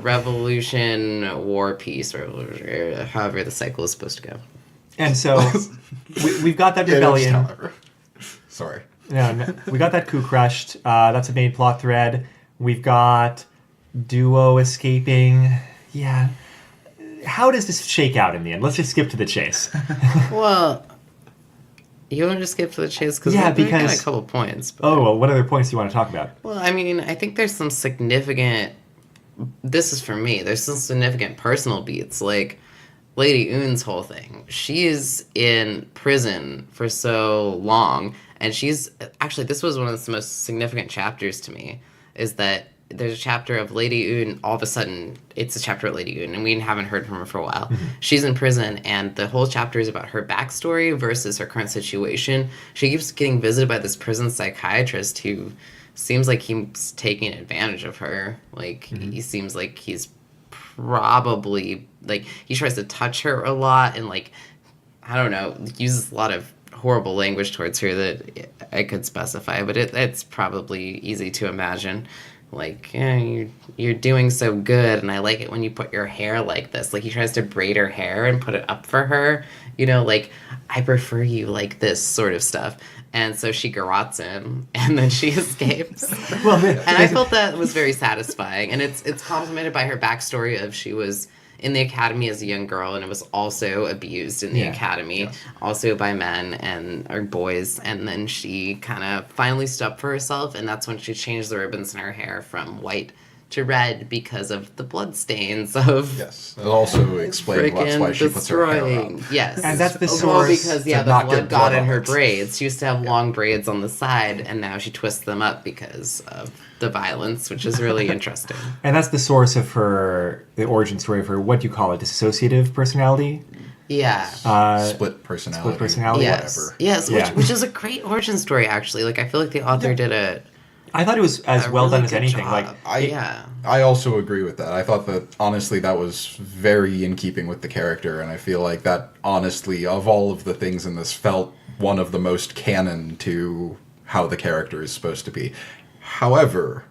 revolution, war, peace, revolution, or however the cycle is supposed to go. And so we've got that Yeah, no, just rebellion. tell her. Sorry. No, we got that coup crushed. That's a main plot thread. We've got Duo escaping. Yeah. How does this shake out in the end? Let's just skip to the chase. Well, you want to just skip to the chase because Yeah, got because- a couple points. But, Oh, well, what other points do you want to talk about? well, I mean, I think there's some significant. This is for me. There's some significant personal beats, like Lady Une's whole thing. She's in prison for so long, and she's actually this was one of the most significant chapters to me. Is that there's a chapter of Lady Une. All of a sudden, it's a chapter of Lady Une, and we haven't heard from her for a while. She's in prison, and the whole chapter is about her backstory versus her current situation. She keeps getting visited by this prison psychiatrist who seems like he's taking advantage of her. Like, he seems like he's probably, like, he tries to touch her a lot and, like, I don't know, uses a lot of horrible language towards her that I could specify, but it's probably easy to imagine. Like, you're doing so good, and I like it when you put your hair like this. Like, he tries to braid her hair and put it up for her. You know, like, I prefer you like this sort of stuff. And so she garrots him, and then she escapes. Well, And I felt that was very satisfying. And it's complemented by her backstory of she was in the academy as a young girl and it was also abused in the academy, also by men or boys. And then she kind of finally stood up for herself, and that's when she changed the ribbons in her hair from white to red because of the blood stains of Yes. It'll also explain that's why she puts her hair up. destroying. Yes. And that's the Well, source because, to the not blood get got blood in on her it. braids. She used to have long braids on the side, and now she twists them up because of the violence, which is really interesting. And that's the source of the origin story of her, what do you call it, dissociative personality? Yeah. Split personality. split personality, Yes. whatever. Yes, Yeah. which is a great origin story, actually. Like, I feel like the author did I thought it was as a well really done as good anything. job. Like, I also agree with that. I thought that, honestly, that was very in keeping with the character, and I feel like that, honestly, of all of the things in this, felt one of the most canon to how the character is supposed to be. However,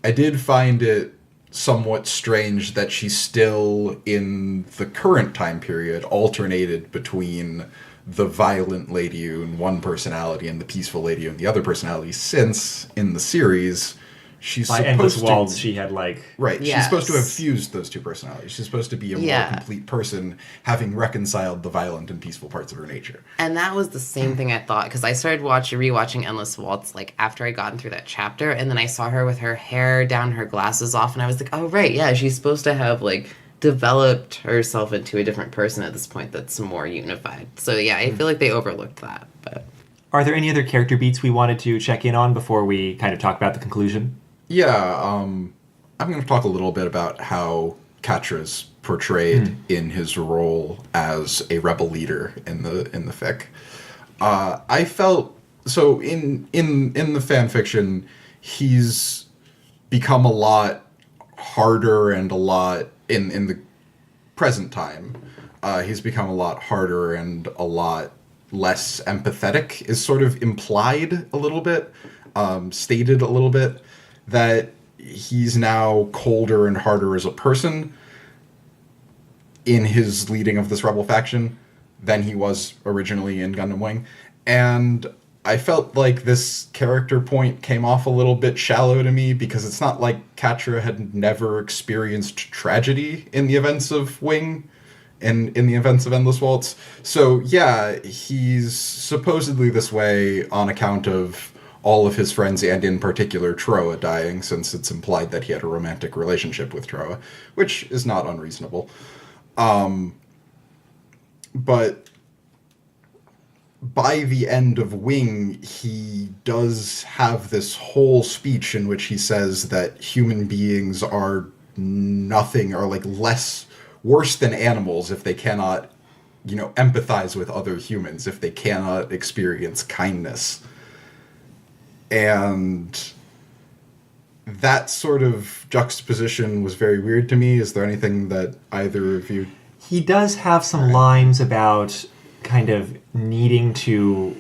I did find it somewhat strange that she still, in the current time period, alternated between the violent Lady Une, one personality, and the peaceful Lady Une, the other personality, since, in the series, she's by supposed Endless to... Waltz, she had like... Right, she's Yes. supposed to have fused those two personalities. She's supposed to be a more complete person, having reconciled the violent and peaceful parts of her nature. And that was the same thing I thought, because I started rewatching Endless Waltz, like, after I'd gotten through that chapter, and then I saw her with her hair down, her glasses off, and I was like, oh, right, yeah, she's supposed to have, like, developed herself into a different person at this point that's more unified. So, yeah, I feel like they overlooked that, but... Are there any other character beats we wanted to check in on before we kind of talk about the conclusion? Yeah, I'm going to talk a little bit about how Katra's portrayed in his role as a rebel leader in the fic. I felt so in the fan fiction, he's become a lot harder and a lot in the present time. He's become a lot harder and a lot less empathetic. Is sort of implied a little bit, stated a little bit, that he's now colder and harder as a person in his leading of this rebel faction than he was originally in Gundam Wing. And I felt like this character point came off a little bit shallow to me, because it's not like Katra had never experienced tragedy in the events of Wing. in the events of Endless Waltz. So yeah, he's supposedly this way on account of all of his friends, and in particular Troa dying, since it's implied that he had a romantic relationship with Troa, which is not unreasonable. But by the end of Wing, he does have this whole speech in which he says that human beings are nothing, or like less worse than animals if they cannot, empathize with other humans, if they cannot experience kindness. And that sort of juxtaposition was very weird to me. Is there anything that either of you... He does have some lines about kind of needing to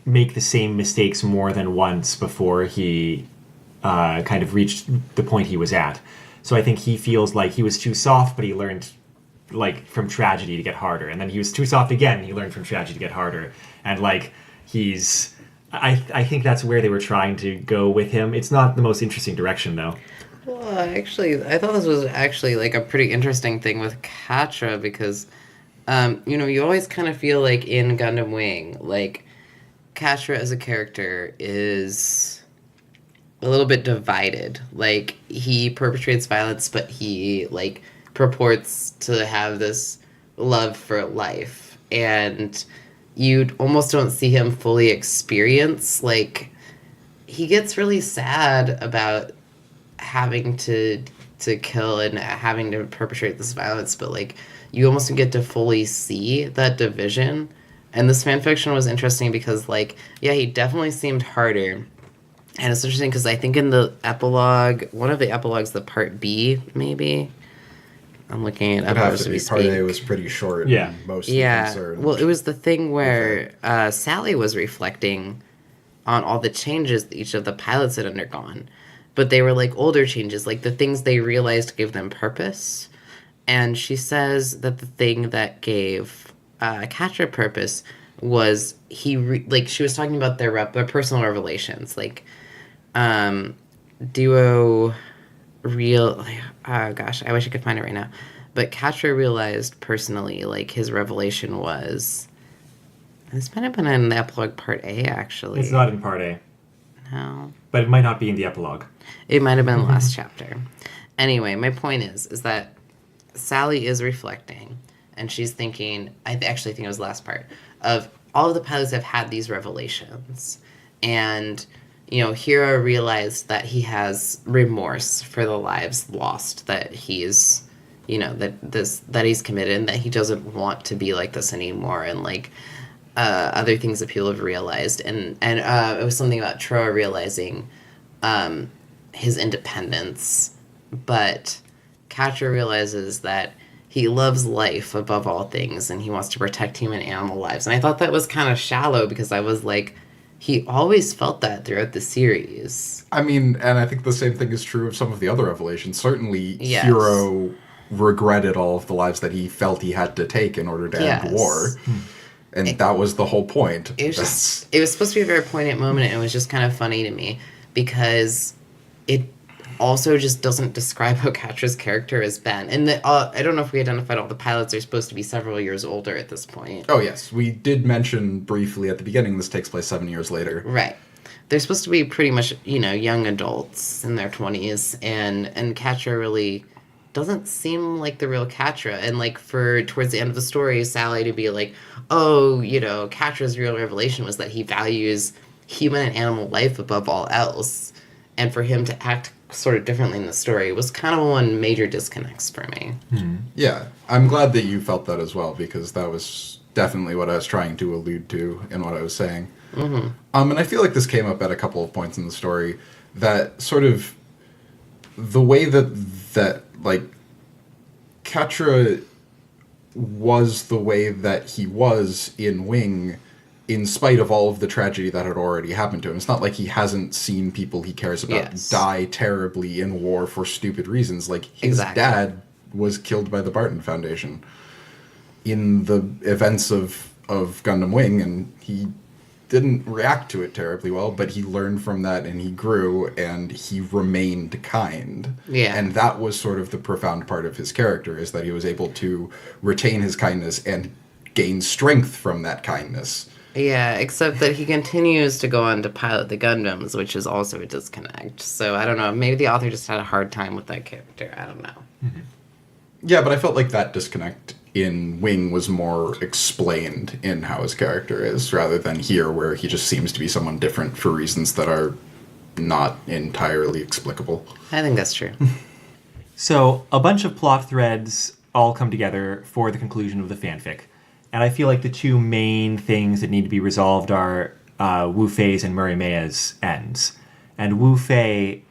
make the same mistakes more than once before he kind of reached the point he was at. So I think he feels like he was too soft, but he learned like from tragedy to get harder. And then he was too soft again, and he learned from tragedy to get harder. And like he's... I think that's where they were trying to go with him. It's not the most interesting direction, though. Well, actually, I thought this was actually like a pretty interesting thing with Katra because, you always kind of feel like in Gundam Wing, like Katra as a character is a little bit divided. Like he perpetrates violence, but he like purports to have this love for life, and you almost don't see him fully experience. Like he gets really sad about having to kill and having to perpetrate this violence, but like you almost don't get to fully see that division. And this fanfiction was interesting because like, yeah, he definitely seemed harder. And it's interesting because I think in the epilogue, one of the epilogues, the part B, maybe, I'm looking at Part A was pretty short. Yeah. And mostly concerned. Well, it was the thing where Sally was reflecting on all the changes that each of the pilots had undergone. But they were like older changes, like the things they realized gave them purpose. And she says that the thing that gave Katra purpose was she was talking about their personal revelations, like Duo real. Oh gosh, I wish I could find it right now. But Katra realized personally, like his revelation was. This might have been in the epilogue part A, actually. It's not in part A. No. But it might not be in the epilogue. It might have been the last chapter. Anyway, my point is that Sally is reflecting, and she's thinking, I actually think it was the last part, of all of the pilots have had these revelations. And, Hiro realized that he has remorse for the lives lost, that he's, that he's committed, and that he doesn't want to be like this anymore, and like, other things that people have realized. And it was something about Troa realizing his independence, but Katra realizes that he loves life above all things and he wants to protect human animal lives. And I thought that was kind of shallow because I was like, he always felt that throughout the series. I mean, and I think the same thing is true of some of the other revelations. Certainly, yes. Hiro regretted all of the lives that he felt he had to take in order to end the war. And that was the whole point. It was supposed to be a very poignant moment, and it was just kind of funny to me because it also just doesn't describe how Katra's character has been. And I don't know if we identified all the pilots are supposed to be several years older at this point. Oh, yes. We did mention briefly at the beginning this takes place 7 years later. Right. They're supposed to be pretty much, young adults in their 20s, and Katra really doesn't seem like the real Katra. And like towards the end of the story, Sally to be like, oh, Katra's real revelation was that he values human and animal life above all else. And for him to act sort of differently in the story was kind of one major disconnects for me. Mm-hmm. Yeah, I'm glad that you felt that as well, because that was definitely what I was trying to allude to in what I was saying. Mm-hmm. And I feel like this came up at a couple of points in the story, that sort of the way that like Katra was the way that he was in Wing, in spite of all of the tragedy that had already happened to him. It's not like he hasn't seen people he cares about die terribly in war for stupid reasons. Like, his dad was killed by the Barton Foundation in the events of Gundam Wing, and didn't react to it terribly well, but he learned from that and he grew and he remained kind. Yeah. And that was sort of the profound part of his character, is that he was able to retain his kindness and gain strength from that kindness. Yeah, except that he continues to go on to pilot the Gundams, which is also a disconnect. So I don't know, maybe the author just had a hard time with that character. I don't know. Mm-hmm. Yeah, but I felt like that disconnect in Wing was more explained in how his character is, rather than here, where he just seems to be someone different for reasons that are not entirely explicable. I think that's true. So a bunch of plot threads all come together for the conclusion of the fanfic. And I feel like the two main things that need to be resolved are Wu Fei's and Murimea's ends. And Wu Fei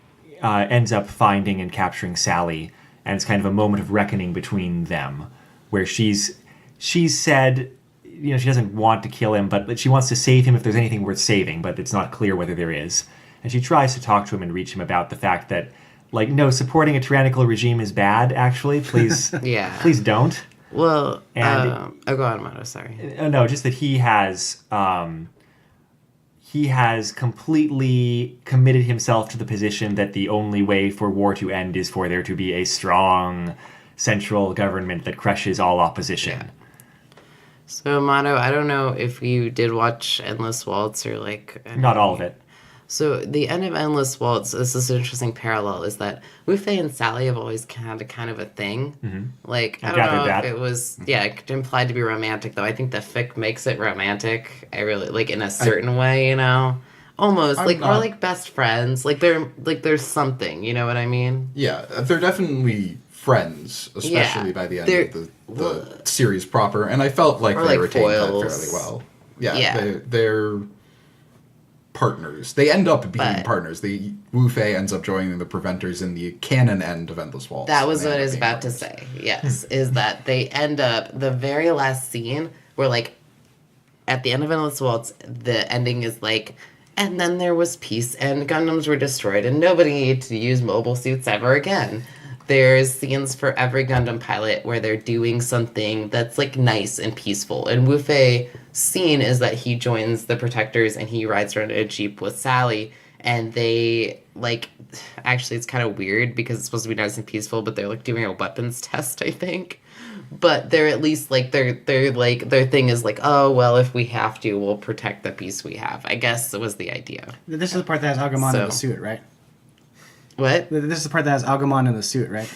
ends up finding and capturing Sally, and it's kind of a moment of reckoning between them, where she's said, you know, she doesn't want to kill him, but she wants to save him if there's anything worth saving, but it's not clear whether there is. And she tries to talk to him and reach him about the fact that, like, no, supporting a tyrannical regime is bad, actually. Please, Yeah. please don't. Well, And- go on, Moto, sorry. No, just that he has completely committed himself to the position that the only way for war to end is for there to be a strong central government that crushes all opposition. So, Moto, I don't know if you did watch Endless Waltz or, like... Not all of it. So, the end of Endless Waltz, this is an interesting parallel, is that Wu Fei and Sally have always had a kind of a thing. Mm-hmm. Like, I I don't know gathered that. if it was... Yeah, it implied to be romantic, though. I think the fic makes it romantic. I really... Like, in a certain way, you know? Almost. I'm Like, not- or, like, best friends. Like, there's something, you know what I mean? Yeah, they're definitely friends, especially Yeah, by the end they're- of the series proper, and I felt like Or they like retained that foils. fairly well. Yeah, Yeah. they're partners. They end up being But- partners. Wu Fei ends up joining the Preventers in the canon end of Endless Waltz. That was and they what I end was up being about to partners. say. Yes, is that they end up the very last scene where, like, at the end of Endless Waltz, the ending is like, and then there was peace and Gundams were destroyed and nobody needed to use mobile suits ever again. There's scenes for every Gundam pilot where they're doing something that's, like, nice and peaceful. And Wu Fei's scene is that he joins the Protectors and he rides around in a Jeep with Sally. And they, like, actually, it's kind of weird because it's supposed to be nice and peaceful, but they're, like, doing a weapons test, I think. But they're at least, like, they're like, their thing is, like, oh, well, if we have to, we'll protect the peace we have. I guess it was the idea. This is the part that has Agumon in So- the suit, right? What? This is the part that has Agumon in the suit, right?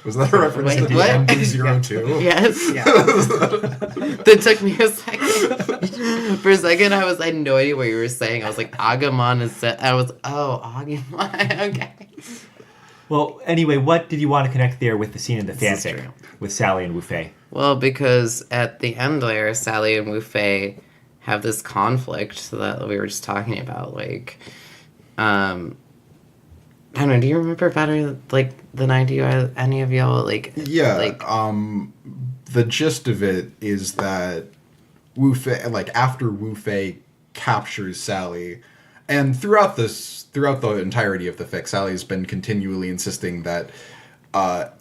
Was that a reference Wait, to the what? end of Zero Two? Yes. Yeah. That took me a second. For a second, I had no idea what you were saying. I was like, Agumon is set. I was, oh, Agumon. Okay. Well, anyway, what did you want to connect there with the scene in the This is fanfic true. with Sally and Wu Fei? Well, because at the end there, Sally and Wu Fei have this conflict that we were just talking about. Like, I don't know. Do you remember better, like, than I do? Any of y'all, like, Yeah, like, the gist of it is that Wu Fei, like, after Wu Fei captures Sally, and throughout the entirety of the fic, Sally's been continually insisting that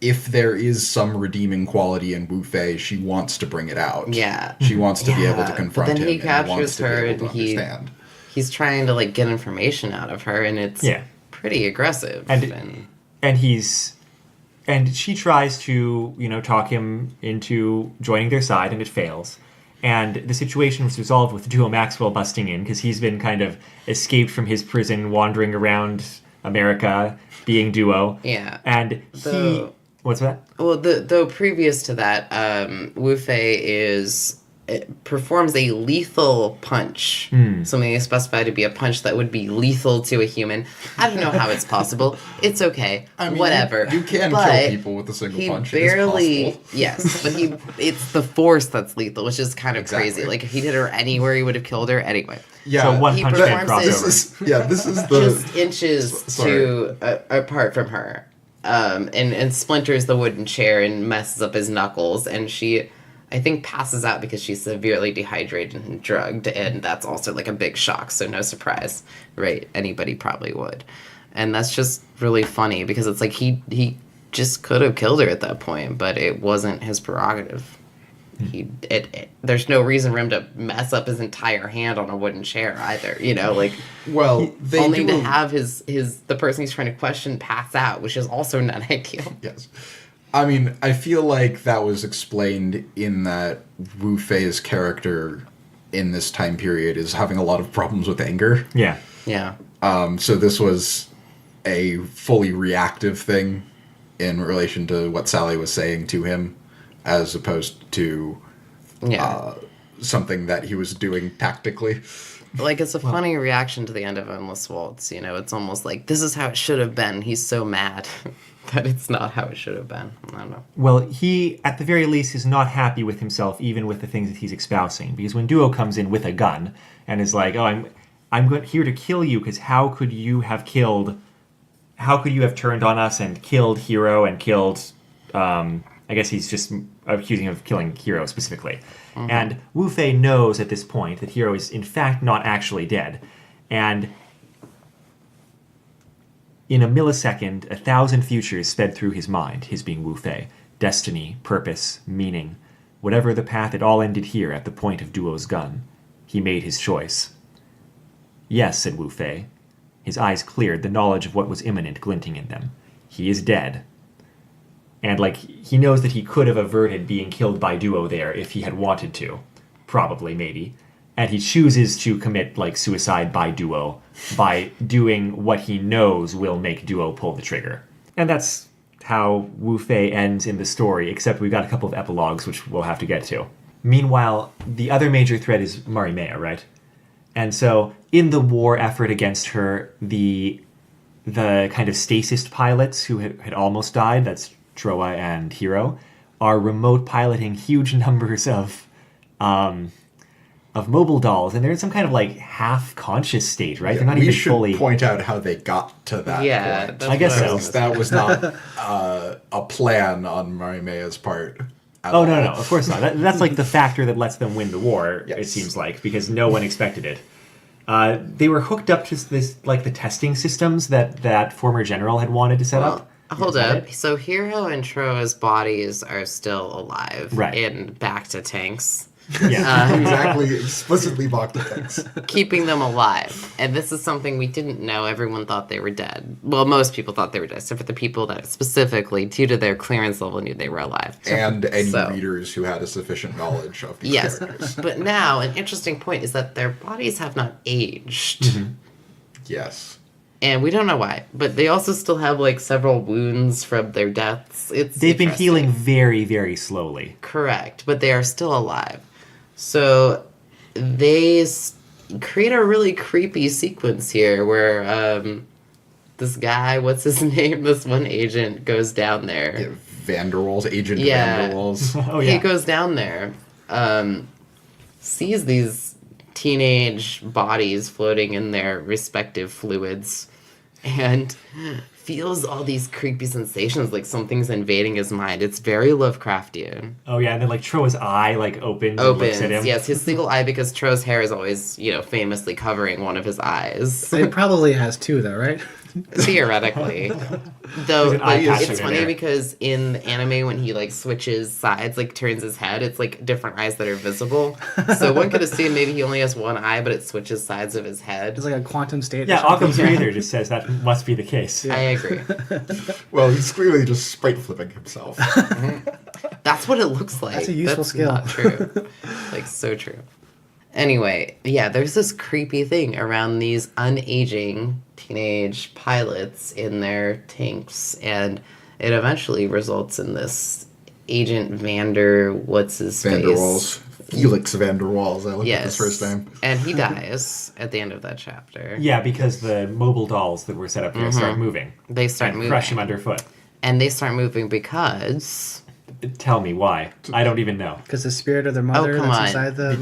if there is some redeeming quality in Wu Fei, she wants to bring it out. Yeah. She wants to be able Yeah, to but confront then him. he and captures wants to be her able to and he- understand. he's trying to, like, get information out of her, and it's Yeah. pretty aggressive. And she tries to, you know, talk him into joining their side, and it fails. And the situation was resolved with Duo Maxwell busting in because he's been kind of escaped from his prison, wandering around America, being Duo. Yeah. And Though- what's that? Well, though previous to that, Wu Fei performs a lethal punch. Something they specify to be a punch that would be lethal to a human. I don't know how it's possible. It's okay. I mean, Whatever. You can But kill people with a single he punch. It is barely, possible. yes, but it's the force that's lethal, which is kind of crazy. Exactly. Like, if he hit her anywhere, he would have killed her anyway. Yeah, So one He punch man performs crossover. this is the Just inches sorry. apart from her, and splinters the wooden chair and messes up his knuckles, and she, I think, passes out because she's severely dehydrated and drugged, and that's also, like, a big shock, so no surprise, right? Anybody probably would. And that's just really funny because it's like he just could have killed her at that point, but it wasn't his prerogative. There's no reason for him to mess up his entire hand on a wooden chair either. Well, they only do to have the person he's trying to question pass out, which is also not ideal. Yes. I mean, I feel like that was explained in that Wu Fei's character in this time period is having a lot of problems with anger. Yeah. Yeah. So this was a fully reactive thing in relation to what Sally was saying to him, as opposed to something that he was doing tactically. It's a funny reaction to the end of Endless Waltz. It's almost like, this is how it should have been. He's so mad that it's not how it should have been. I don't know. Well, he, at the very least, is not happy with himself, even with the things that he's espousing. Because when Duo comes in with a gun and is like, oh, I'm here to kill you, because how could you have turned on us and killed Hiro and killed, I guess he's just accusing him of killing Hiro specifically. Mm-hmm. And Wu Fei knows at this point that Hiro is in fact not actually dead. And in a millisecond, 1,000 futures sped through his mind, his being Wu Fei. Destiny, purpose, meaning. Whatever the path, it all ended here at the point of Duo's gun. He made his choice. Yes, said Wu Fei. His eyes cleared, the knowledge of what was imminent glinting in them. He is dead. And, he knows that he could have averted being killed by Duo there if he had wanted to. Probably, maybe. And he chooses to commit, suicide by Duo by doing what he knows will make Duo pull the trigger. And that's how Wu Fei ends in the story, except we've got a couple of epilogues, which we'll have to get to. Meanwhile, the other major threat is Marimea, right? And so, in the war effort against her, the kind of stasis pilots who had almost died, that's Troa and Hiro, are remote piloting huge numbers of mobile dolls, and they're in some kind of half-conscious state, right? Yeah, They're not even fully. We should point out how they got to that point. I guess so. That was not a plan on Marimea's part. Oh, no, of course not. That's the factor that lets them win the war, yes. It seems like, because no one expected it. They were hooked up to this, the testing systems that former general had wanted to set up. Hold up. So Hiro and Troa's bodies are still alive. Right. And back to tanks. Yeah. Exactly, explicitly back to tanks. Keeping them alive. And this is something we didn't know. Everyone thought they were dead. Well, most people thought they were dead, except for the people that specifically, due to their clearance level, knew they were alive. And any readers who had a sufficient knowledge of these characters. But now, an interesting point is that their bodies have not aged. Mm-hmm. Yes. And we don't know why, but they also still have several wounds from their deaths. They've been healing very, very slowly. Correct, but they are still alive. So they create a really creepy sequence here where this guy, what's his name? This one agent goes down there. Yeah, Vanderwalls, Agent Yeah. Vanderwalls. Oh, yeah. He goes down there, sees these teenage bodies floating in their respective fluids, and feels all these creepy sensations, like something's invading his mind. It's very Lovecraftian. Oh, yeah, and then, Troa's eye, opens and looks at him. Yes, his single eye, because Troa's hair is always, famously covering one of his eyes. It probably has two, though, right? Theoretically. Though, There's an eye patch it's in funny there. because in the anime, when he, switches sides, turns his head, it's, different eyes that are visible. So one could assume maybe he only has one eye, but it switches sides of his head. It's like a quantum state. Yeah, or something. Occam's Razor just says that must be the case. I agree. Well, he's clearly just sprite flipping himself. That's what it looks like. That's a useful skill. Not true. So true. Anyway, yeah, there's this creepy thing around these unaging teenage pilots in their tanks, and it eventually results in this Agent what's his Vanderwalls. face? Felix Vanderwalls. I looked at his first name. And he dies at the end of that chapter. Yeah, because the mobile dolls that were set up there start moving. They start and moving. crush him underfoot. And they start moving because... Tell me why. I don't even know. Because the spirit of their mother come that's on. inside them.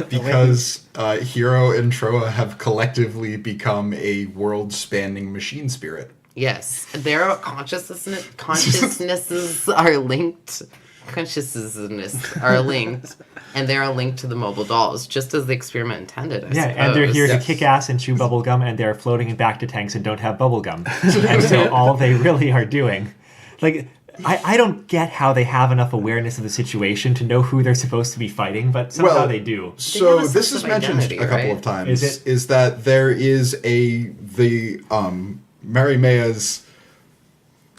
Because Hiro and Troa have collectively become a world-spanning machine spirit. Yes, their consciousnesses are linked. Consciousnesses are linked, and they are linked to the mobile dolls, just as the experiment intended. I suppose. And they're here to Yes. kick ass and chew bubblegum, and they're floating back to tanks and don't have bubblegum. And so all they really are doing, I don't get how they have enough awareness of the situation to know who they're supposed to be fighting, but somehow they do. So have a this sense is of mentioned identity, a couple right? of times. Is it? Is that there is Mary Maya's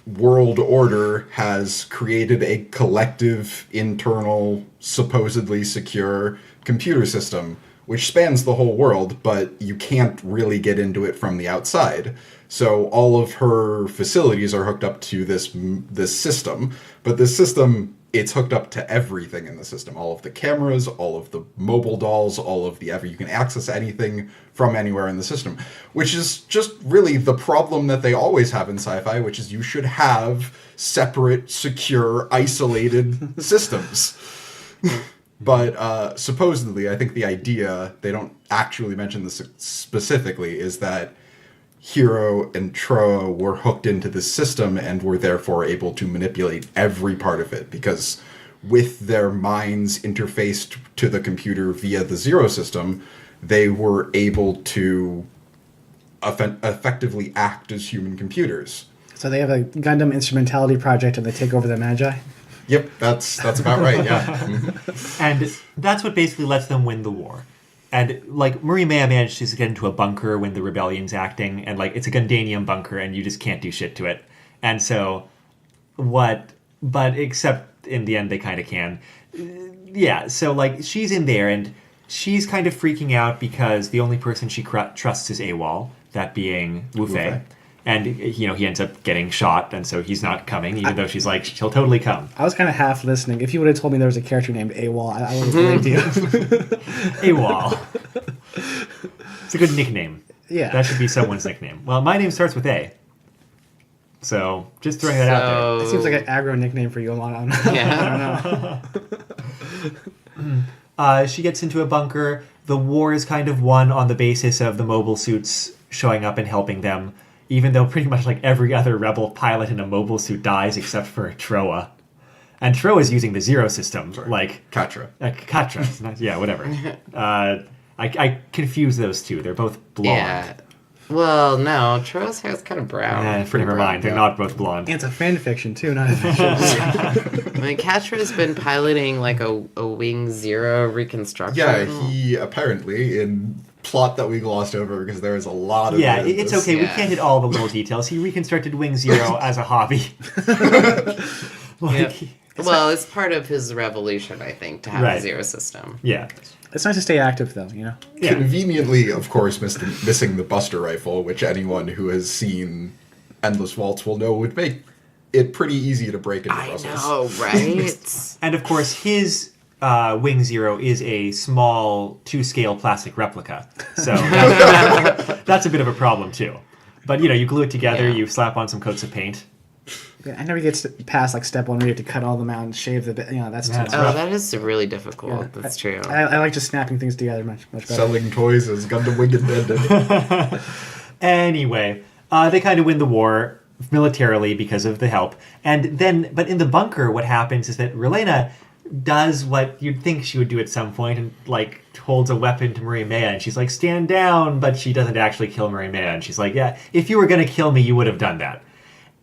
world order has created a collective, internal, supposedly secure computer system which spans the whole world, but you can't really get into it from the outside. So all of her facilities are hooked up to this system, but this system, it's hooked up to everything in the system. All of the cameras, all of the mobile dolls, all of you can access anything from anywhere in the system, which is just really the problem that they always have in sci-fi, which is you should have separate, secure, isolated systems. But supposedly, I think the idea, they don't actually mention this specifically, is that Hiro and Troa were hooked into this system and were therefore able to manipulate every part of it, because with their minds interfaced to the computer via the Zero system, they were able to effectively act as human computers. So they have a Gundam instrumentality project and they take over the Magi? Yep, that's about right, yeah. And that's what basically lets them win the war. And, like, Marie Maya manages to get into a bunker when the rebellion's acting, and, like, it's a Gundanium bunker, and you just can't do shit to it. And so, but except in the end they kind of can. Yeah, so, like, she's in there, and she's kind of freaking out because the only person she trusts is AWOL, that being Wu Fei. And, he ends up getting shot, and so he's not coming, even though she's like, she'll totally come. I was kind of half listening. If you would have told me there was a character named AWOL, I would have believed you. AWOL. It's a good nickname. Yeah. That should be someone's nickname. Well, my name starts with A. So, just throwing that out It seems like an aggro nickname for you. I don't know. there. She gets into a bunker. The war is kind of won on the basis of the mobile suits showing up and helping them, even though pretty much like every other rebel pilot in a mobile suit dies except for Troa. And Troa is using the Zero system. Sorry. Like Katra. Katra. Yeah, whatever. I confuse those two. They're both blonde. Yeah. Well, no, Troa's hair is kind of brown. Never mind. They're not both blonde. And it's a fan fiction, too, not a fiction. I mean, Katra's been piloting like a Wing Zero reconstruction. Yeah, he apparently, in plot that we glossed over because there is a lot of it's okay. We Yeah. can't hit all the little details. He reconstructed Wing Zero as a hobby. Yep. Well, it's part of his revolution, I think, to have Right. a Zero system. Yeah. It's nice to stay active, though, you know? Yeah. Conveniently, of course, missing the Buster Rifle, which anyone who has seen Endless Waltz will know would make it pretty easy to break into I Brussels. know, right? And of course, his Wing Zero is a small 2-scale plastic replica. So that's a bit of a problem, too. But, you glue it together, Yeah. you slap on some coats of paint. Yeah, I never get past like step one where you have to cut all them out and shave the bit. That's too That's much. Oh, rough. that is really difficult. Yeah. That's true. I like just snapping things together much better. Selling toys as Gundam Wing intended. Anyway, they kind of win the war militarily because of the help. And then, but in the bunker, what happens is that Relena does what you'd think she would do at some point and, like, holds a weapon to Marie Maya. And she's like, stand down, but she doesn't actually kill Marie Maya. And she's like, yeah, if you were going to kill me, you would have done that.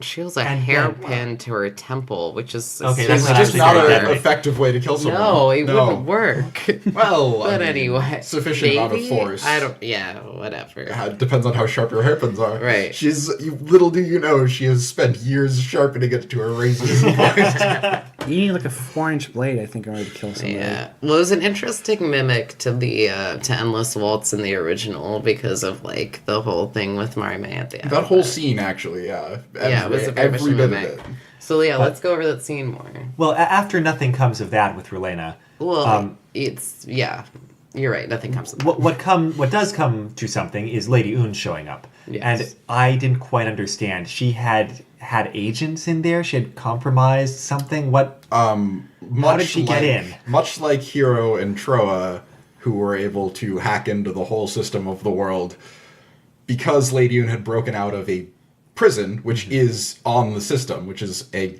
She was a And hairpin to her temple, which is Okay, It's not just actually not very an good. effective way to kill someone. No, it wouldn't work. Well, But anyway, sufficient amount of maybe? force. Whatever. It depends on how sharp your hairpins are. Right. Little do you know, she has spent years sharpening it to a razor's point. You need like a 4-inch blade, I think, in order to kill somebody. Yeah, well, it was an interesting mimic to the to Endless Waltz in the original because of like the whole thing with Marimé at the end. That whole scene, actually, yeah. Yeah, it was a very much a every bit of mimic. it. So yeah, let's go over that scene more. Well, after nothing comes of that with Relena, Well, you're right. Nothing comes. Of what does come to something is Lady Un showing up. Yes. And I didn't quite understand. She had agents in there. She had compromised something. What? How did she get in? Much like Hiro and Troa, who were able to hack into the whole system of the world, because Lady Un had broken out of a prison, which is on the system, which is a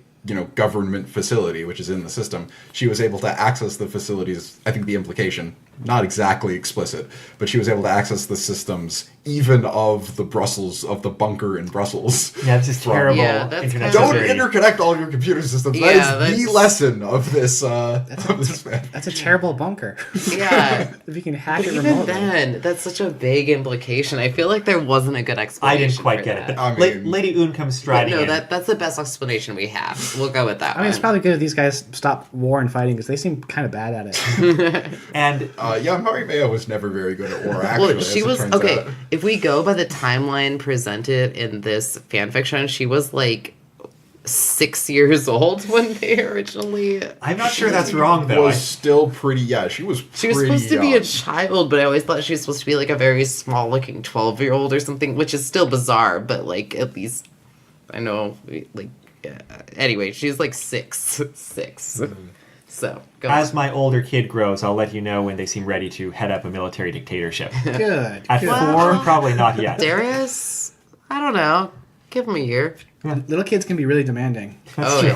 government facility, which is in the system. She was able to access the facilities. I think the implication not exactly explicit, but she was able to access the systems even of the bunker in Brussels. Yeah, this is terrible. Yeah, that's internet kind Don't of- security. interconnect all of your computer systems. Yeah, That is the that's- lesson of this. Of this fan. That's a terrible bunker. Yeah. If you can hack But it even remotely. then, that's such a vague implication. I feel like there wasn't a good I explanation. didn't quite for get it. that. But I mean- Lady Un comes But striding no, in. that's the best explanation we have. We'll go with that I mean, it's one. probably good if these guys stop war and fighting because they seem kind of bad at it. And Yeah, Marimea was never very good at war, actually. Well, she as it was turns okay. out. If we go by the timeline presented in this fanfiction, she was like 6 years old when they originally. I'm not sure that's wrong, though. Was still pretty. Yeah, she was. She was pretty supposed to be a young. child, but I always thought she was supposed to be like a very small-looking 12-year-old or something, which is still bizarre. But like, at least I know, like, yeah. Anyway, she's like 6. So go As on. my older kid grows, I'll let you know when they seem ready to head up a military dictatorship. Good. At good. 4, probably not yet. Darius, I don't know. Give him a year. Little kids can be really demanding. Oh, true.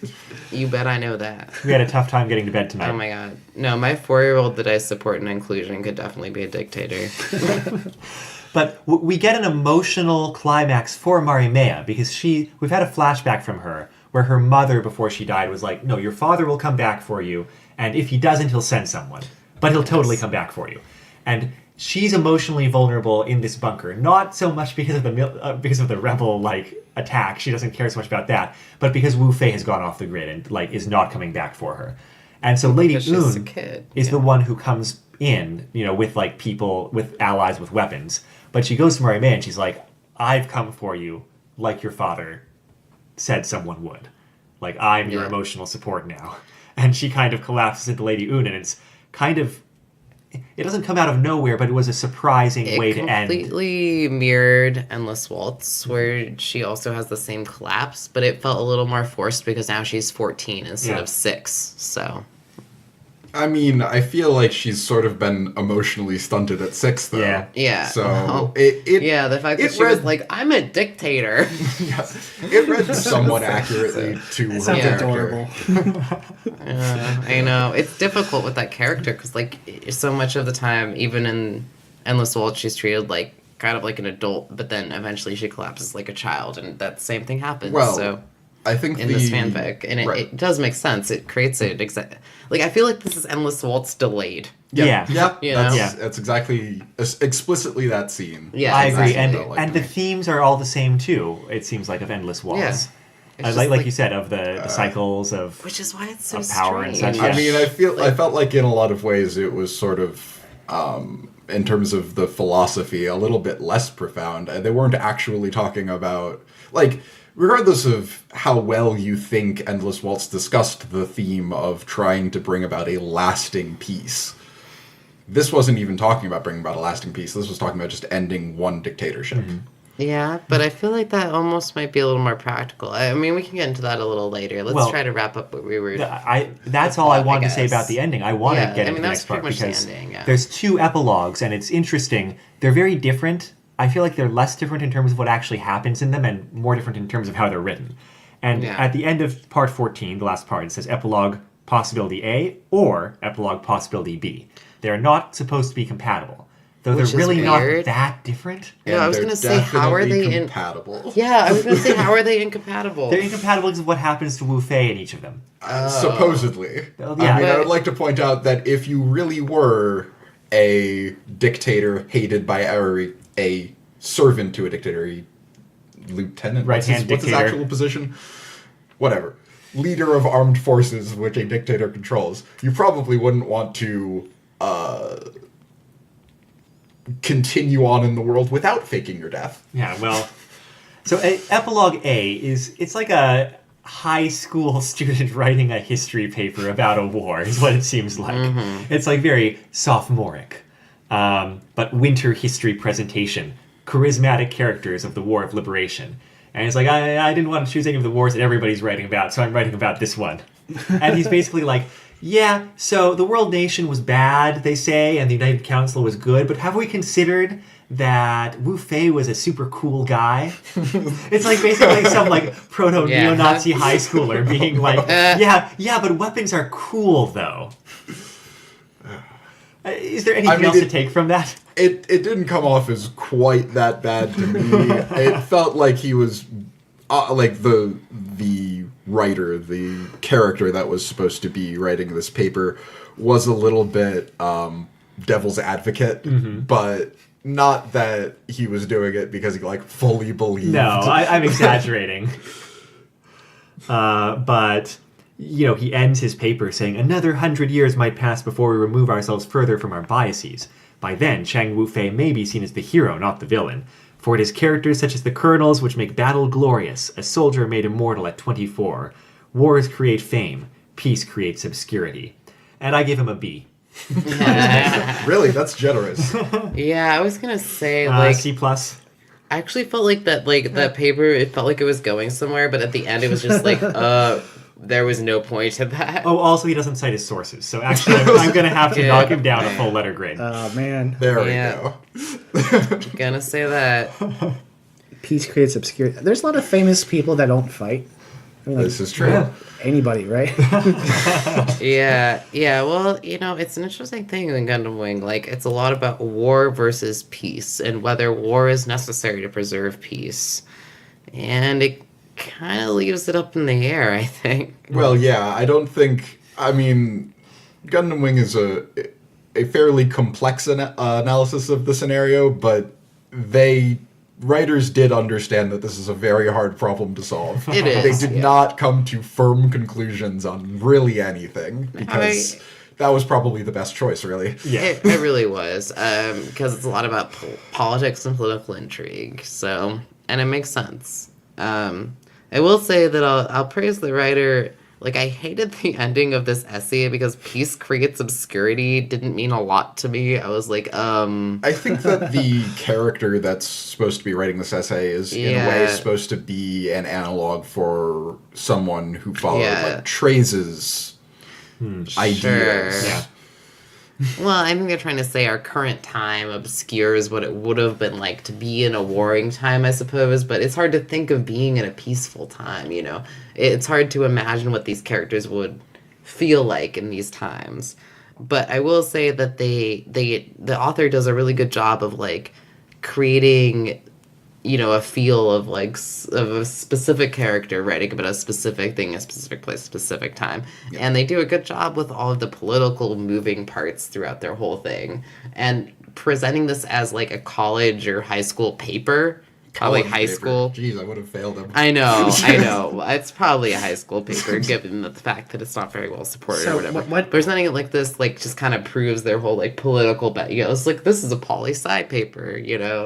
yeah. You bet I know that. We had a tough time getting to bed tonight. Oh my god. No, my 4-year-old that I support in inclusion could definitely be a dictator. But we get an emotional climax for Marimea because we've had a flashback from her where her mother, before she died, was like, no, your father will come back for you, and if he doesn't, he'll send someone. But he'll totally come back for you. And she's emotionally vulnerable in this bunker, not so much because of the rebel attack. She doesn't care so much about that, but because Wu Fei has gone off the grid and is not coming back for her. And so Lady Because she's a Un kid, is yeah. the one who comes in, with people, with allies with weapons. But she goes to Marimea and she's like, I've come for you like your father said someone would. Like, I'm your Yeah. emotional support now. And she kind of collapses into Lady Un, and it's kind of... It doesn't come out of nowhere, but it was a surprising way to end. It completely mirrored Endless Waltz, where she also has the same collapse, but it felt a little more forced because now she's 14 instead Yeah. of 6. So I mean, I feel like she's sort of been emotionally stunted at 6, though. Yeah. Yeah. So Oh. it the fact that it she was read- like, "I'm a dictator." it read somewhat accurately to her That sounds character. adorable. I know it's difficult with that character because, like, so much of the time, even in Endless Waltz, she's treated like kind of like an adult, but then eventually she collapses like a child, and that same thing happens. Well, so I think in this fanfic, and right. it does make sense. It creates it like I feel like this is Endless Waltz delayed. Yeah. Yeah, You that's, know? Yeah. that's exactly explicitly that scene. Yeah, I agree, exactly. and Like and to the me. themes are all the same too. It seems like of Endless Waltz. Yeah. It's just Like you said, of the cycles of Which is why it's so Of power and strange. such, yeah. I mean, I felt like in a lot of ways it was sort of, in terms of the philosophy, a little bit less profound. They weren't actually talking about, like, regardless of how well you think Endless Waltz discussed the theme of trying to bring about a lasting peace, this wasn't even talking about bringing about a lasting peace. This was talking about just ending one dictatorship. Mm-hmm. Yeah, but I feel like that almost might be a little more practical. I mean, we can get into that a little later. Let's Well, try to wrap up what we were. That's all I plot, I wanted to say guess. about the ending. I want to Yeah, get I into mean, the that's next part pretty much the because ending, yeah. there's 2 epilogues, and it's interesting. They're very different. I feel like they're less different in terms of what actually happens in them, and more different in terms of how they're written. And Yeah. at the end of part 14, the last part, it says epilogue possibility A or epilogue possibility B. They're not supposed to be compatible, though Which is they're really not weird. that different. Yeah, I was they're gonna say, how are definitely they compatible? Yeah, I was gonna say, how are they incompatible? They're incompatible because of what happens to Wu Fei in each of them. Supposedly. Well, I yeah. mean, I But- would like to point out that if you really were a dictator hated by a servant to a dictator, a lieutenant, Right-hand what's his dictator. actual position? Whatever. Leader of armed forces, which a dictator controls, you probably wouldn't want to continue on in the world without faking your death. Yeah, well, so epilogue A it's like a high school student writing a history paper about a war is what it seems like. It's like very sophomoric, but winter history presentation, charismatic characters of the War of Liberation. And it's like, I didn't want to choose any of the wars that everybody's writing about, so I'm writing about this one. And he's basically like, yeah, so the world nation was bad, they say, and the United Council was good, but have we considered that Wu Fei was a super cool guy? It's like basically like some like proto-neo-Nazi high schooler being like, yeah, but weapons are cool though. Is there anything else to take from that? It didn't come off as quite that bad to me. It felt like he was like the writer, the character that was supposed to be writing this paper was a little bit devil's advocate, but not that he was doing it because he like fully believed. No, I'm exaggerating. But he ends his paper saying, "Another 100 years might pass before we remove ourselves further from our biases. By then, Chang Wu-fei may be seen as the hero, not the villain. For it is characters such as the colonels which make battle glorious, a soldier made immortal at 24. Wars create fame, peace creates obscurity." And I give him a B. Really? That's generous. Yeah, I was gonna say like C+. I actually felt like that paper. It felt like it was going somewhere, but at the end, it was just like, there was no point to that. Oh, also he doesn't cite his sources, so actually I'm going to have to knock him down a full letter grade. Oh, man. There Yeah. we go. Gonna say that. Peace creates obscurity. There's a lot of famous people that don't fight. I mean, like, This is true. Yeah. anybody, right? Yeah. Well, it's an interesting thing in Gundam Wing. Like, it's a lot about war versus peace, and whether war is necessary to preserve peace. And it kind of leaves it up in the air, I think. Well, yeah, I don't think. I mean, Gundam Wing is a fairly complex analysis of the scenario, but writers did understand that this is a very hard problem to solve. It is, They did not come to firm conclusions on really anything, because that was probably the best choice, really. Yeah. It really was, because it's a lot about politics and political intrigue. So, and it makes sense. I will say that I'll praise the writer. Like, I hated the ending of this essay because peace creates obscurity didn't mean a lot to me. I was like, I think that the character that's supposed to be writing this essay is, in a way, supposed to be an analog for someone who followed, like, Trace's ideas. Sure. Yeah. Well, I think they're trying to say our current time obscures what it would have been like to be in a warring time, I suppose, but it's hard to think of being in a peaceful time, It's hard to imagine what these characters would feel like in these times. But I will say that the author does a really good job of, like, creating, a feel of, like, of a specific character writing about a specific thing, a specific place, a specific time. Yeah. And they do a good job with all of the political moving parts throughout their whole thing. And presenting this as, like, a college or high school paper, probably high school. Jeez, I would have failed him. I know. It's probably a high school paper, given the fact that it's not very well supported or whatever. What presenting it like this, like, just kind of proves their whole, like, political it's like, this is a poli-sci paper,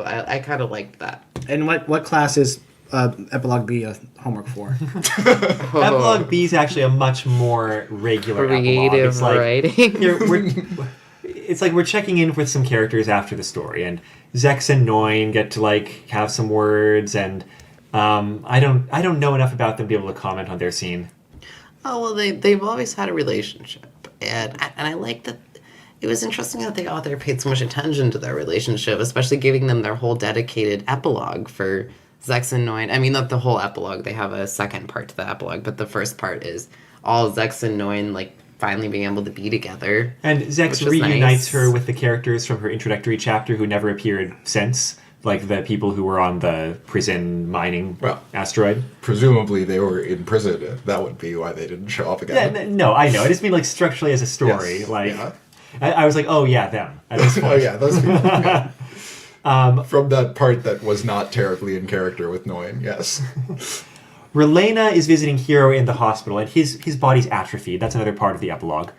I kind of liked that. And what class is Epilogue B homework for? Epilogue B is actually a much more regular creative epilogue. writing. It's like we're checking in with some characters after the story, and Zex and Noin get to, like, have some words, and I don't know enough about them to be able to comment on their scene. Oh, well, they've always had a relationship, and I like that. It was interesting that the author paid so much attention to their relationship, especially giving them their whole dedicated epilogue for Zex and Noin. I mean, not the whole epilogue. They have a second part to the epilogue, but the first part is all Zex and Noin, like, finally being able to be together. And Zex reunites her with the characters from her introductory chapter who never appeared since, like the people who were on the prison mining asteroid. Presumably they were in prison. That would be why they didn't show up again. Yeah, no, I know. I just mean, like, structurally as a story. Yes, like, yeah. I was like, oh yeah, them. At this point. Oh yeah, those people. Yeah. From that part that was not terribly in character with Noin, yes. Relena is visiting Hiro in the hospital, and his body's atrophied. That's another part of the epilogue.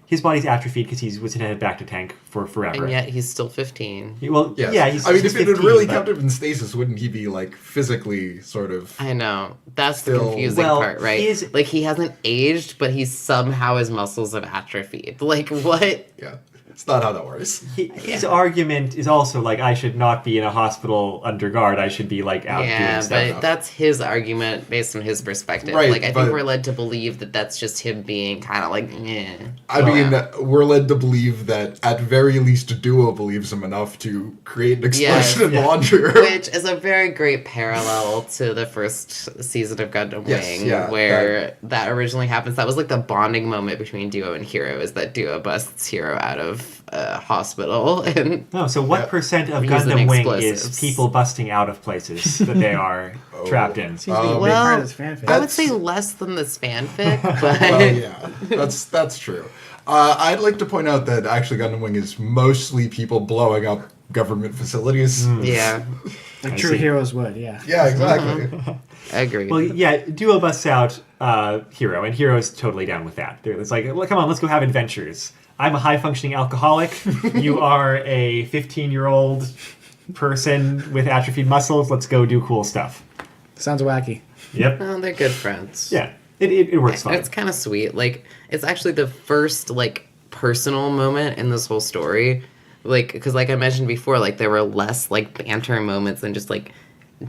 His body's atrophied because he was headed back to Tank for forever. And yet he's still 15. Well, Yes. yeah, he's I mean, he's if it had 15, really but- kept him in stasis, wouldn't he be, like, physically sort of... I know. That's the Still- confusing Well, part, right? Like, he hasn't aged, but he's somehow his muscles have atrophied. Like, what? Yeah. It's not how that works. His argument is also, like, I should not be in a hospital under guard. I should be, like, out Yeah, doing stuff. but that's his argument based on his perspective. Right, like, I think but- we're led to believe that that's just him being kind of like, I mean, we're led to believe that at very least Duo believes him enough to create an explosion in the laundry room. Which is a very great parallel to the first season of Gundam Yes, Wing, yeah, where that originally happens. That was like the bonding moment between Duo and Hiro, is that Duo busts Hiro out of of a hospital, and Oh, so what percent of Using Gundam Wing explosives. is people busting out of places that they are trapped in? Seems to be a big Well, part of this fanfic. I would say less than this fanfic, but Well, yeah, that's true. I'd like to point out that actually Gundam Wing is mostly people blowing up government facilities. yeah, Like I true see. heroes would, yeah. Yeah, exactly. agreed. Well, yeah, Duo busts out Hero, and Hero's totally down with that. It's like, well, come on, let's go have adventures. I'm a high-functioning alcoholic. You are a 15-year-old person with atrophied muscles. Let's go do cool stuff. Sounds wacky. Yep. Well, they're good friends. Yeah, it works fine. It's kind of sweet. Like, it's actually the first, like, personal moment in this whole story. Like, because, like I mentioned before, like, there were less, like, banter moments than just, like,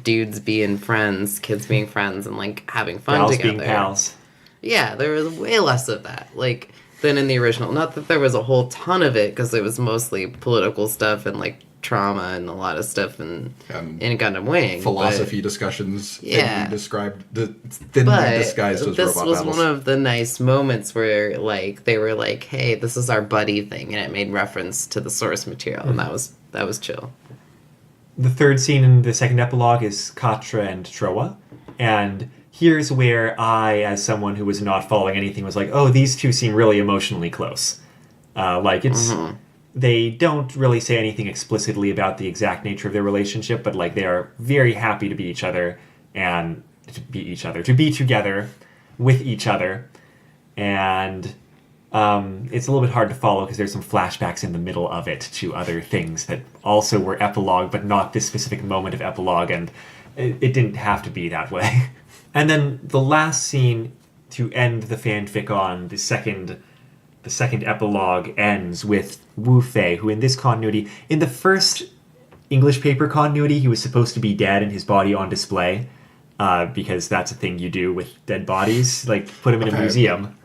dudes being friends, kids being friends, and, like, having fun Pals together. being pals. Yeah, there was way less of that. Like, than in the original. Not that there was a whole ton of it, because it was mostly political stuff and, like, trauma and a lot of stuff in Gundam Wing. Philosophy discussions, Yeah. thinly But disguised as this robot was battles. one of the nice moments where, like, they were like, "Hey, this is our buddy thing," and it made reference to the source material, and that was chill. The third scene in the second epilogue is Katra and Troa, and here's where I, as someone who was not following anything, was like, oh, these two seem really emotionally close. Like, it's... They don't really say anything explicitly about the exact nature of their relationship, but, like, they are very happy to be each other, and to be together with each other. And it's a little bit hard to follow because there's some flashbacks in the middle of it to other things that also were epilogue, but not this specific moment of epilogue, and it didn't have to be that way. And then the last scene to end the fanfic on, the second epilogue, ends with Wu Fei, who in this continuity, in the first English paper continuity, he was supposed to be dead and his body on display, because that's a thing you do with dead bodies, like put him in a museum.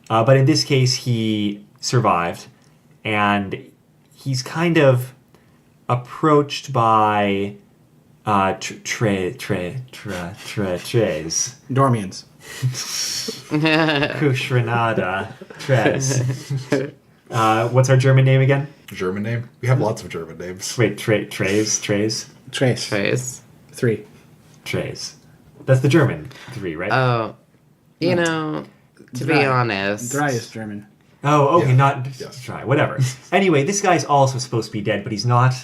But in this case, he survived, and he's kind of approached by Tres. Dormians. Kushranada Tres. What's our German name again? German name? We have lots of German names. Wait, Trace. Trace. Trace. 3. Trace. That's the German 3, right? Oh, you know, to be honest, Drei is German. Oh, okay, Yeah. not Yes. try. Whatever. Anyway, this guy's also supposed to be dead, but he's not.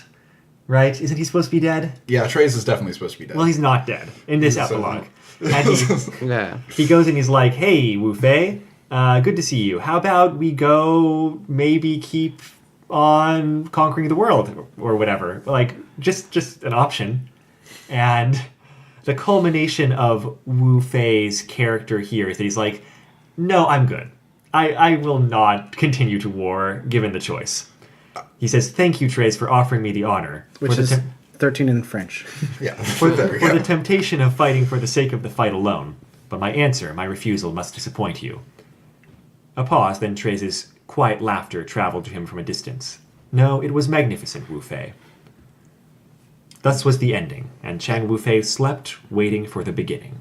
Right? Isn't he supposed to be dead? Yeah, Trace is definitely supposed to be dead. Well, he's not dead in this So- epilogue. And yeah. he goes and he's like, "Hey, Wu Fei, good to see you. How about we go maybe keep on conquering the world or whatever? Like, just an option." And the culmination of Wu Fei's character here is that he's like, "No, I'm good. I will not continue to war given the choice." He says, "Thank you, Trace, for offering me the honor." Which for the is 13 in French. Yeah. for There we for go. the temptation of fighting for the sake of the fight alone. But my answer, my refusal, must disappoint you. A pause, then Treze's quiet laughter traveled to him from a distance. No, it was magnificent, Wu Fei. Thus was the ending, and Chang Wu Fei slept, waiting for the beginning.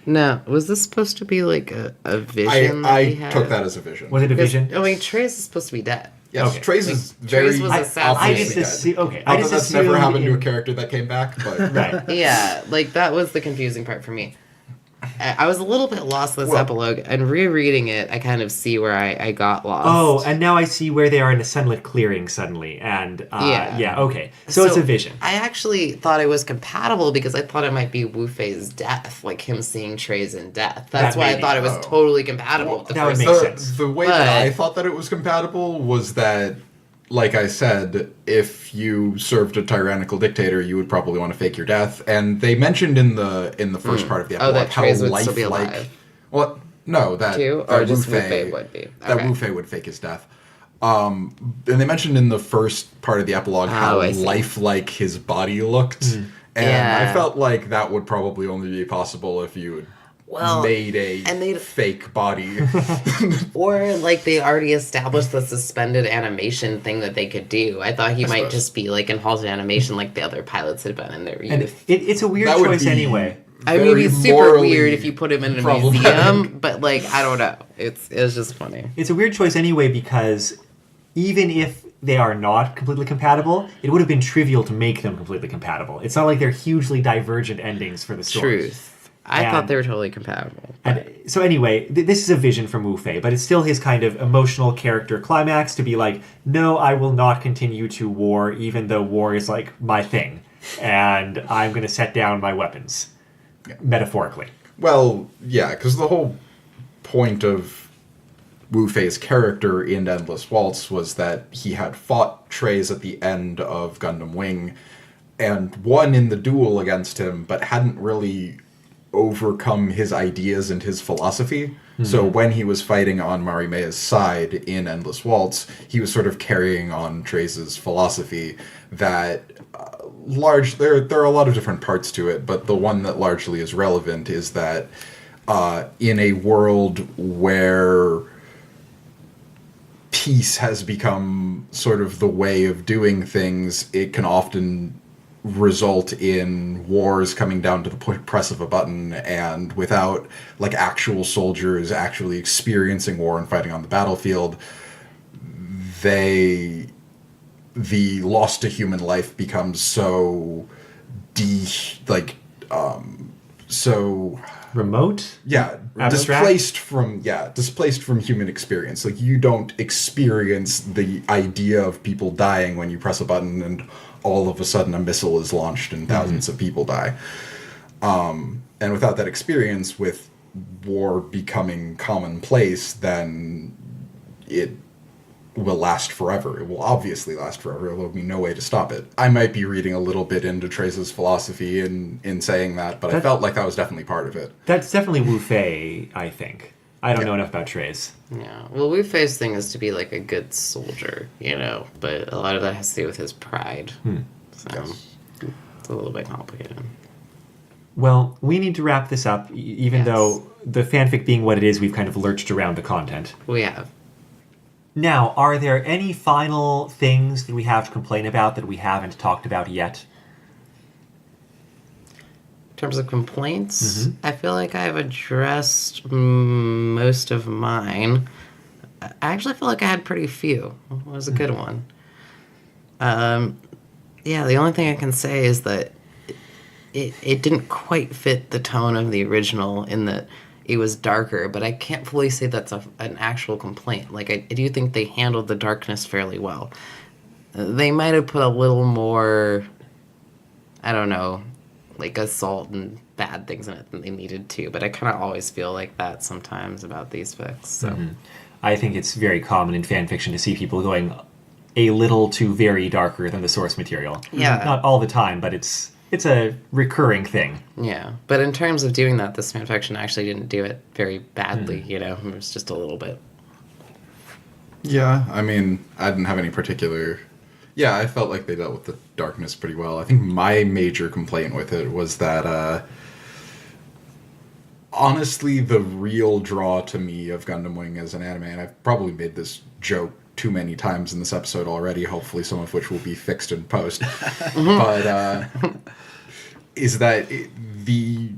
No, was this supposed to be like a vision that I he had? took that as a vision. Was it a Because, vision? I mean, Trace is supposed to be dead. Yes, Okay. Trace is very Trace was assassinated. I obviously just dead. assume, okay. Not I that just that's never assumed happened to a in- character that came back, but Right. Yeah, like that was the confusing part for me. I was a little bit lost this Well- epilogue, and rereading it, I kind of see where I got lost. Oh, and now I see where they are in a sunlit clearing suddenly, and Yeah. okay. So it's a vision. I actually thought it was compatible because I thought it might be Wu Fei's death, like him seeing Trace in death. That's That why I may thought be. it was totally compatible with the that would first make one. sense. The way But- that I thought that it was compatible was that, like I said, if you served a tyrannical dictator, you would probably want to fake your death. And they mentioned in the first part of the Oh, epilogue that how Trace would still be lifelike. alive. Well, no, that Too? that Or just Wu Fei would be. That Okay. Wu Fei would fake his death. And they mentioned in the first part of the epilogue how I see. lifelike his body looked. And Yeah. I felt like that would probably only be possible if you made a and they'd- fake body. Or like they already established the suspended animation thing that they could do. I thought he might suppose. just be like in halted animation like the other pilots had been in their And youth. it's a weird That would choice be anyway. I mean, very it's super morally weird if you put him in a problematic. museum, but like I don't know. It's just funny. It's a weird choice anyway because even if they are not completely compatible, it would have been trivial to make them completely compatible. It's not like they're hugely divergent endings for the story. Truth. I thought they were totally compatible. And so anyway, this is a vision from Wu Fei, but it's still his kind of emotional character climax to be like, no, I will not continue to war, even though war is like my thing. And I'm going to set down my weapons, metaphorically. Well, yeah, because the whole point of Wu Fei's character in Endless Waltz was that he had fought Treize at the end of Gundam Wing and won in the duel against him, but hadn't really overcome his ideas and his philosophy. Mm-hmm. So when he was fighting on Marimea's side in Endless Waltz, he was sort of carrying on Treize's philosophy that there are a lot of different parts to it, but the one that largely is relevant is that in a world where peace has become sort of the way of doing things, it can often result in wars coming down to the press of a button, and without like actual soldiers actually experiencing war and fighting on the battlefield, the loss to human life becomes so so remote? Yeah, abstract? displaced from human experience. Like, you don't experience the idea of people dying when you press a button and all of a sudden a missile is launched and thousands of people die. And without that experience, with war becoming commonplace, then it will last forever. It will obviously last forever. There will be no way to stop it. I might be reading a little bit into Treize's philosophy in saying that, but I felt like that was definitely part of it. That's definitely Wu Fei, I think. I don't know enough about Treize. Yeah. Well, Wu Fei's thing is to be like a good soldier, but a lot of that has to do with his pride. So it's a little bit complicated. Well, we need to wrap this up, even though the fanfic being what it is, we've kind of lurched around the content. We have. Now, are there any final things that we have to complain about that we haven't talked about yet? In terms of complaints, I feel like I've addressed most of mine. I actually feel like I had pretty few. It was a good one. The only thing I can say is that it didn't quite fit the tone of the original in that it was darker, but I can't fully say that's an actual complaint. Like, I do think they handled the darkness fairly well. They might have put a little more, I don't know, like assault and bad things in it than they needed to, but I kind of always feel like that sometimes about these fics. So I think it's very common in fan fiction to see people going a little too very darker than the source material. Yeah. Not all the time, but it's a recurring thing. Yeah, but in terms of doing that, this fanfiction actually didn't do it very badly, It was just a little bit. Yeah, I mean, I didn't have any particular... Yeah, I felt like they dealt with the darkness pretty well. I think my major complaint with it was that, honestly, the real draw to me of Gundam Wing as an anime, and I've probably made this joke too many times in this episode already, hopefully some of which will be fixed in post, but is that the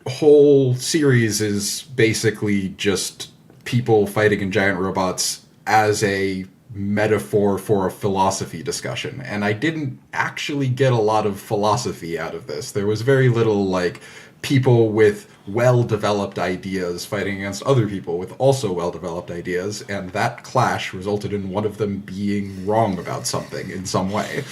whole series is basically just people fighting in giant robots as a metaphor for a philosophy discussion, and I didn't actually get a lot of philosophy out of this. There was very little, like, people with well-developed ideas fighting against other people with also well-developed ideas, and that clash resulted in one of them being wrong about something in some way.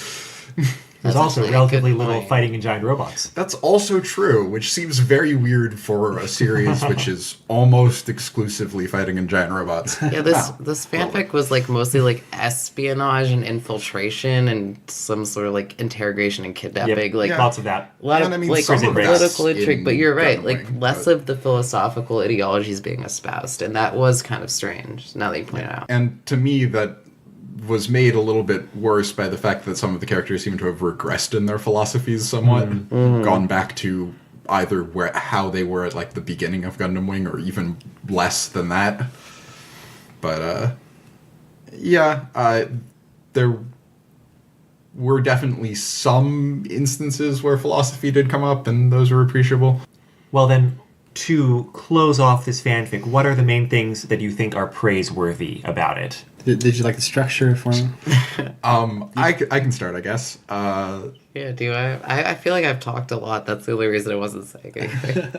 There's also relatively little fighting in giant robots. That's also true, which seems very weird for a series which is almost exclusively fighting in giant robots. Yeah, this fanfic was like mostly like espionage and infiltration and some sort of like interrogation and kidnapping. Lots of that. A lot of like political intrigue, but you're right. Like less of the philosophical ideologies being espoused, and that was kind of strange. Now that you point it out, and to me that was made a little bit worse by the fact that some of the characters seem to have regressed in their philosophies somewhat, gone back to either how they were at like the beginning of Gundam Wing or even less than that. But there were definitely some instances where philosophy did come up, and those were appreciable. Well then, to close off this fanfic, what are the main things that you think are praiseworthy about it? Did you like the structure for me? I can start, I guess. Yeah, do I feel like I've talked a lot. That's the only reason I wasn't saying anything.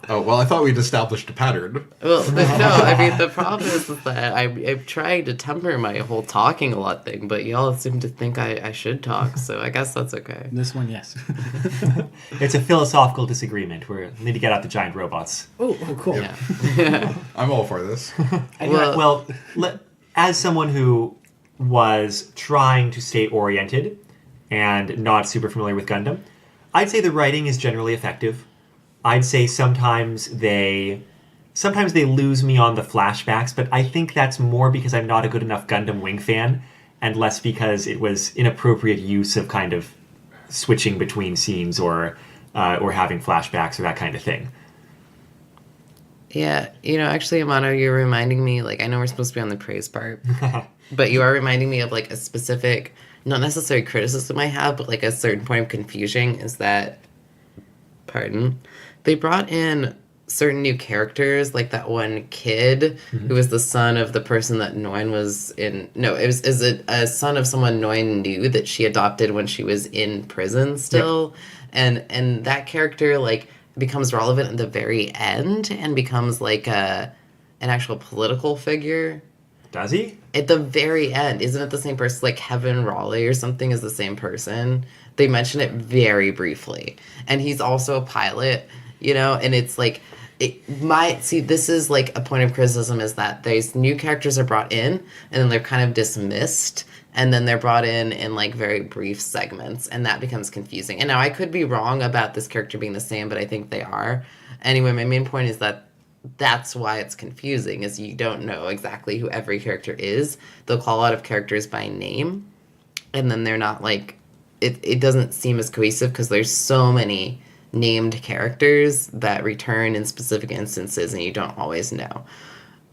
Oh, well, I thought we'd established a pattern. Well, no, I mean, the problem is that I'm trying to temper my whole talking a lot thing, but y'all seem to think I should talk, so I guess that's okay. This one, yes. It's a philosophical disagreement. We need to get out the giant robots. Oh, cool. Yeah. I'm all for this. Well, as someone who was trying to stay oriented and not super familiar with Gundam, I'd say the writing is generally effective. I'd say sometimes they lose me on the flashbacks, but I think that's more because I'm not a good enough Gundam Wing fan, and less because it was inappropriate use of kind of switching between scenes or having flashbacks or that kind of thing. Yeah, actually, Amano, you're reminding me, I know we're supposed to be on the praise part, but you are reminding me of, a specific, not necessarily criticism I have, but, a certain point of confusion is that, they brought in certain new characters, like that one kid who was the son of the person that Noin was in. No, it was a son of someone Noin knew that she adopted when she was in prison still. Yep. And that character, becomes relevant at the very end and becomes, an actual political figure. Does he? At the very end. Isn't it the same person? Kevin Raleigh or something is the same person. They mention it very briefly. And he's also a pilot, and it's this is a point of criticism is that these new characters are brought in and then they're kind of dismissed and then they're brought in very brief segments and that becomes confusing. And now I could be wrong about this character being the same, but I think they are. Anyway, my main point is that that's why it's confusing, is you don't know exactly who every character is. They'll call out of characters by name, and then they're not it doesn't seem as cohesive because there's so many named characters that return in specific instances and you don't always know.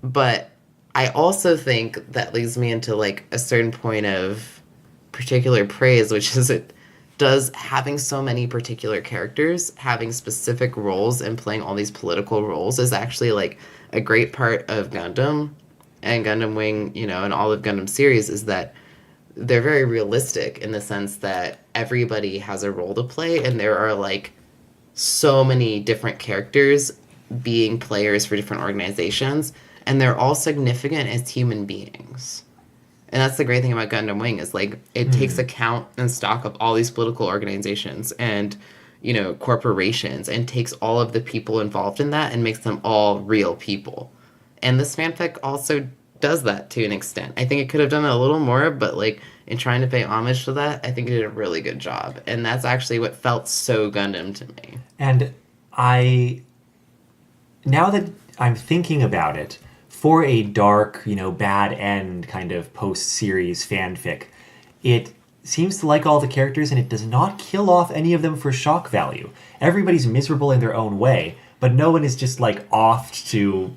But I also think that leads me into a certain point of particular praise, which is having so many particular characters, having specific roles and playing all these political roles is actually a great part of Gundam and Gundam Wing, and all of Gundam series is that they're very realistic in the sense that everybody has a role to play and there are so many different characters being players for different organizations and they're all significant as human beings. And that's the great thing about Gundam Wing is it takes account and stock of all these political organizations and corporations and takes all of the people involved in that and makes them all real people. And this fanfic also does that to an extent. I think it could have done it a little more, but in trying to pay homage to that, I think it did a really good job. And that's actually what felt so Gundam to me. And now that I'm thinking about it, for a dark, bad end kind of post-series fanfic, it seems to like all the characters and it does not kill off any of them for shock value. Everybody's miserable in their own way, but no one is just off to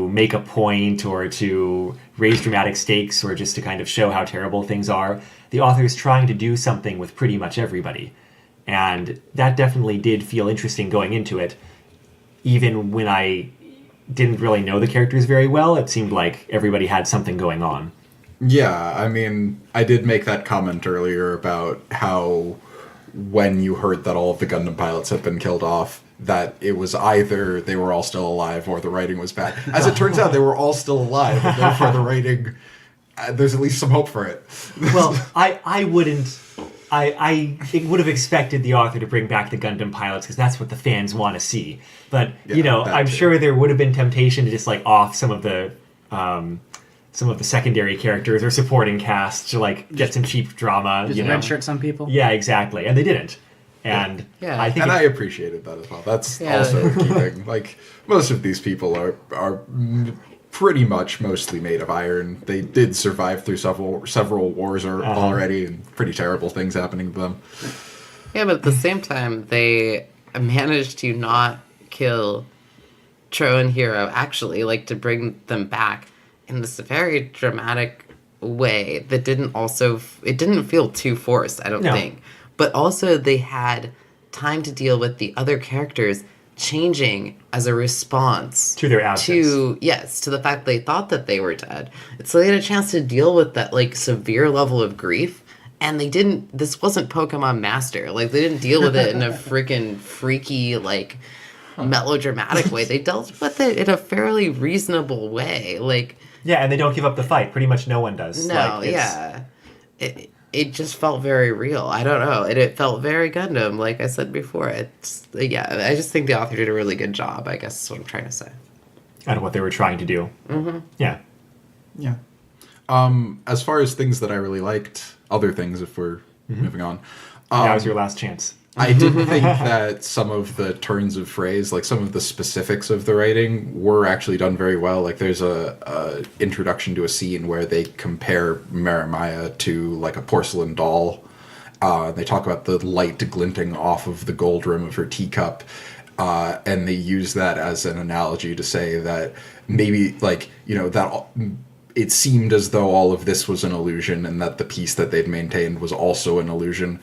make a point or to raise dramatic stakes or just to kind of show how terrible things are. The author is trying to do something with pretty much everybody. And that definitely did feel interesting going into it. Even when I didn't really know the characters very well, it seemed like everybody had something going on. Yeah, I mean, I did make that comment earlier about how when you heard that all of the Gundam pilots had been killed off, that it was either they were all still alive or the writing was bad. As it turns out, they were all still alive, and therefore the writing, there's at least some hope for it. Well, I wouldn't... I would have expected the author to bring back the Gundam pilots because that's what the fans want to see. But, I'm sure there would have been temptation to just off some of the secondary characters or supporting cast to get some cheap drama. Just redshirt some people? Yeah, exactly. And they didn't. And I think I appreciated that as well. That's also keeping most of these people are pretty much mostly made of iron. They did survive through several wars already, and pretty terrible things happening to them. Yeah, but at the same time, they managed to not kill Tro and Hero, actually, to bring them back in this very dramatic way that didn't feel too forced, I don't think. But also they had time to deal with the other characters changing as a response To their absence. to the fact they thought that they were dead. So they had a chance to deal with that like severe level of grief, and they didn't. This wasn't Pokemon Master. Like they didn't deal with it in a freaking freaky like melodramatic way. They dealt with it in a fairly reasonable way. Like Yeah, and they don't give up the fight. Pretty much no one does. no, Like, yeah. It just felt very real. I don't know. It felt very Gundam, like I said before. It's yeah. I just think the author did a really good job. I guess is what I'm trying to say. Out of what they were trying to do. Mm-hmm. Yeah. Yeah. As far as things that I really liked, other things, if we're moving on, That was your last chance. I did think that some of the turns of phrase, like some of the specifics of the writing, were actually done very well. Like there's a introduction to a scene where they compare Marimaya to like a porcelain doll. They talk about the light glinting off of the gold rim of her teacup. And they use that as an analogy to say that maybe like, you know, that it seemed as though all of this was an illusion and that the peace that they'd maintained was also an illusion.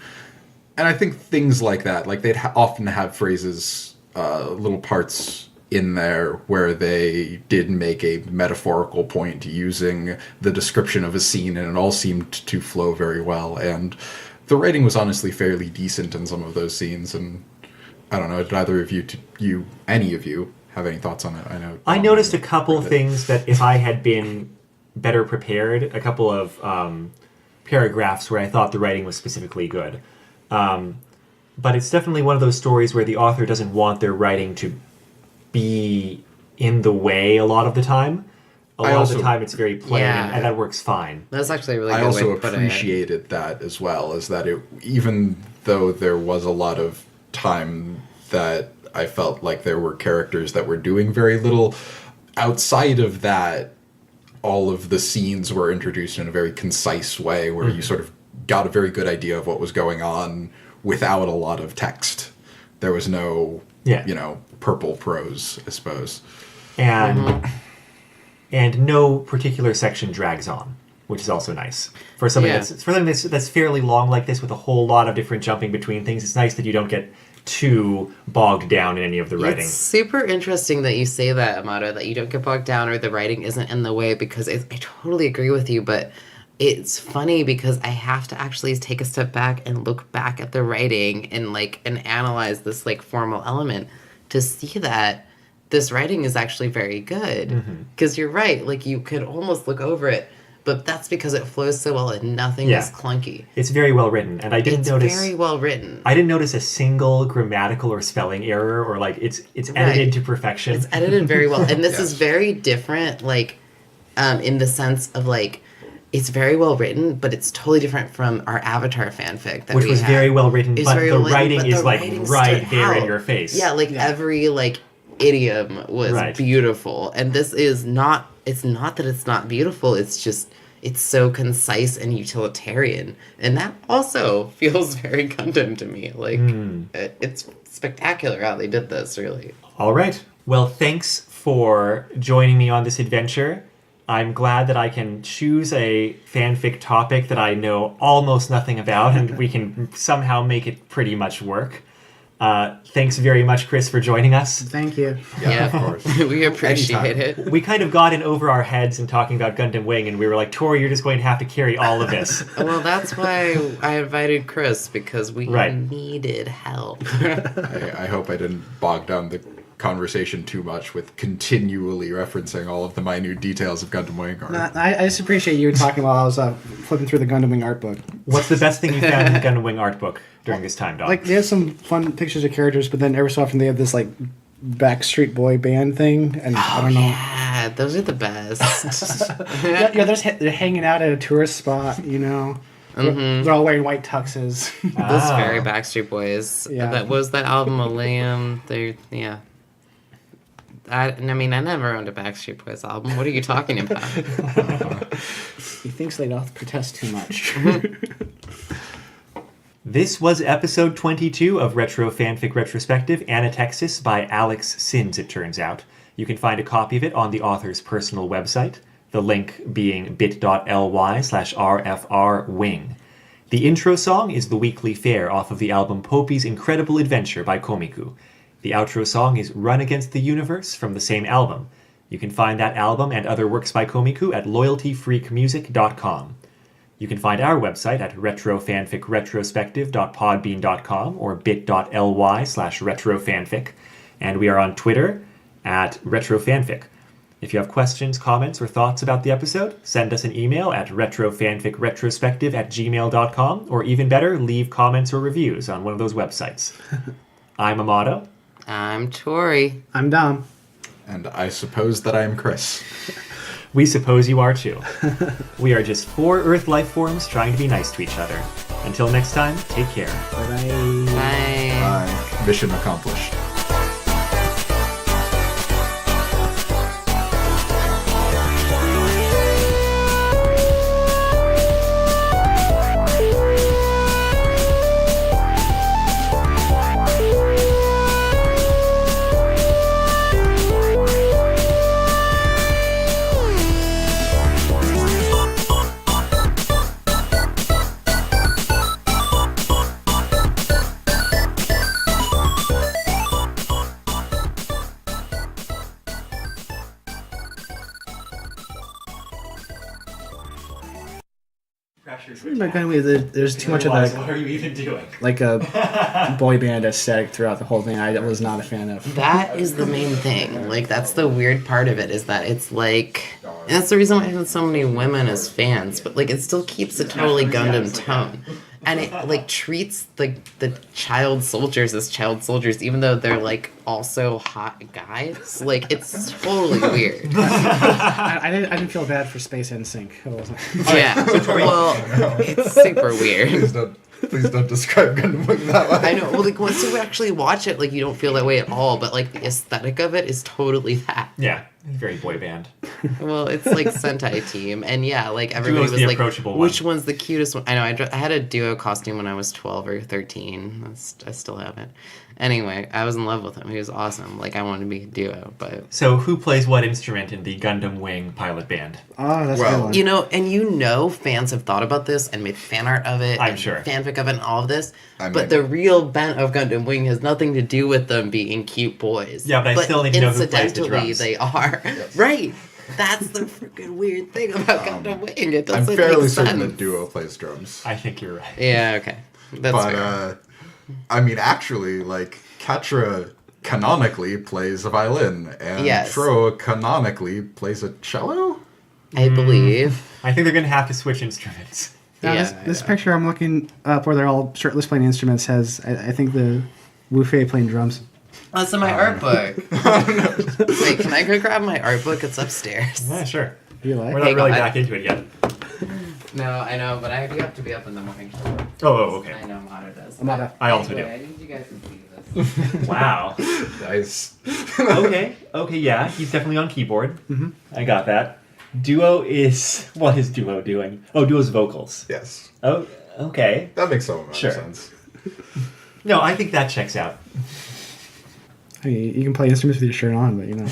And I think things like that, like they'd often have phrases, little parts in there where they did make a metaphorical point using the description of a scene, and it all seemed to flow very well. And the writing was honestly fairly decent in some of those scenes. And I don't know, did either of any of you have any thoughts on it? I noticed a couple things that if I had been better prepared, a couple of paragraphs where I thought the writing was specifically good. But it's definitely one of those stories where the author doesn't want their writing to be in the way a lot of the time. A lot of the time it's very plain, Yeah. and that works fine. That's actually a really I good way also to put it. appreciated that as well, is that even though there was a lot of time that I felt like there were characters that were doing very little, outside of that, all of the scenes were introduced in a very concise way where you sort of got a very good idea of what was going on without a lot of text. There was no, purple prose, I suppose. And and no particular section drags on, which is also nice. For something that's fairly long like this with a whole lot of different jumping between things, it's nice that you don't get too bogged down in any of the writing. It's super interesting that you say that, Amato, that you don't get bogged down or the writing isn't in the way, because I totally agree with you, but it's funny because I have to actually take a step back and look back at the writing and analyze this like formal element to see that this writing is actually very good. Because you're right, like you could almost look over it, but that's because it flows so well and nothing is clunky. It's very well written, and I didn't notice. It's very well written. I didn't notice a single grammatical or spelling error, or like it's edited to perfection. It's edited very well, and this is very different, like in the sense of like it's very well written, but it's totally different from our Avatar fanfic that which was very well written, but the writing is like right there in your face. Yeah, like every like idiom was beautiful, and this is not. It's not that it's not beautiful. It's just it's so concise and utilitarian, and that also feels very Gundam to me. Like it's spectacular how they did this. Really. All right. Well, thanks for joining me on this adventure. I'm glad that I can choose a fanfic topic that I know almost nothing about, and we can somehow make it pretty much work. Thanks very much, Chris, for joining us. Thank you. Yeah, of course. We appreciate it. We kind of got in over our heads in talking about Gundam Wing, and we were like, Tori, you're just going to have to carry all of this. Well, that's why I invited Chris, because we needed help. I hope I didn't bog down the conversation too much with continually referencing all of the minute details of Gundam Wing. I just appreciate you talking while I was flipping through the Gundam Wing art book. What's the best thing you found in the Gundam Wing art book during this time, Doc? Like, they have some fun pictures of characters, but then every so often they have this, like, Backstreet Boy band thing, and I don't know. Yeah, those are the best. They're hanging out at a tourist spot, you know. They're all wearing white tuxes. Those very Backstreet Boys. Yeah. That was that album Millennium. I mean, I never owned a Backstreet Boys album. What are you talking about? He thinks they don't protest too much. This was episode 22 of Retro Fanfic Retrospective, Anatexis by Alex Sims, it turns out. You can find a copy of it on the author's personal website, the link being bit.ly/rfrwing. The intro song is The Weekly Fair off of the album Popey's Incredible Adventure by Komiku. The outro song is Run Against the Universe from the same album. You can find that album and other works by Komiku at loyaltyfreakmusic.com. You can find our website at retrofanficretrospective.podbean.com or bit.ly/retrofanfic. And we are on Twitter at retrofanfic. If you have questions, comments, or thoughts about the episode, send us an email at retrofanficretrospective@gmail.com, or even better, leave comments or reviews on one of those websites. I'm Amato. I'm Tori. I'm Dom. And I suppose that I am Chris. We suppose you are too. We are just 4 Earth life forms trying to be nice to each other. Until next time, take care. Bye-bye. Bye. Mission accomplished. There's too much of What that, are you even doing? like a boy band aesthetic throughout the whole thing. I was not a fan of. That is the main thing. Like, that's the weird part of it, is that it's like, and that's the reason why I have so many women as fans, but like, it still keeps a totally Gundam tone. And it like treats the child soldiers as child soldiers, even though they're like also hot guys. Like, it's totally weird. I didn't feel bad for Space NSYNC. Yeah. Well, it's super weird. Please don't describe Gundam Wing that way. I know. Well, like, once you actually watch it, like, you don't feel that way at all. But like, the aesthetic of it is totally that. Yeah, very boy band. Well, it's like Sentai Team, and yeah, like everybody Duo's was the like, approachable which one. one's the cutest one? I know. I had a Duo costume when I was 12 or 13. I still have it. Anyway, I was in love with him. He was awesome. Like, I wanted to be a Duo, but So who plays what instrument in the Gundam Wing pilot band? Oh, that's a good one. you know, fans have thought about this and made fan art of it. I'm and sure. fanfic of it and all of this. I mean- but the real bent of Gundam Wing has nothing to do with them being cute boys. Yeah, but I still need to know who plays the incidentally, drums. they are. Right. That's the freaking weird thing about Gundam Wing. It I'm doesn't fairly make certain sense. that Duo plays drums. I think you're right. Yeah, okay. That's But, fair. I mean, actually, like, Katra canonically plays a violin, and Yes. Tro canonically plays a cello? I believe. I think they're going to have to switch instruments. Now, Yeah, this picture I'm looking up where they're all shirtless playing instruments has, I think, the Wu Fei playing drums. That's in my art book. Wait, can I go grab my art book? It's upstairs. Yeah, sure. You like? We're not Hang really on. back into it yet. No, I know, but I do have to be up in the morning. Oh, okay. I know Mata does. Amata. I also Anyway, do. I need you guys to see this. Wow. Nice. Okay, yeah, he's definitely on keyboard. Mm-hmm. I got that. Duo is... What is Duo doing? Oh, Duo's vocals. Yes. Oh, okay. That makes some amount Sure. of sense. No, I think that checks out. I mean, you can play instruments with your shirt on, but you know.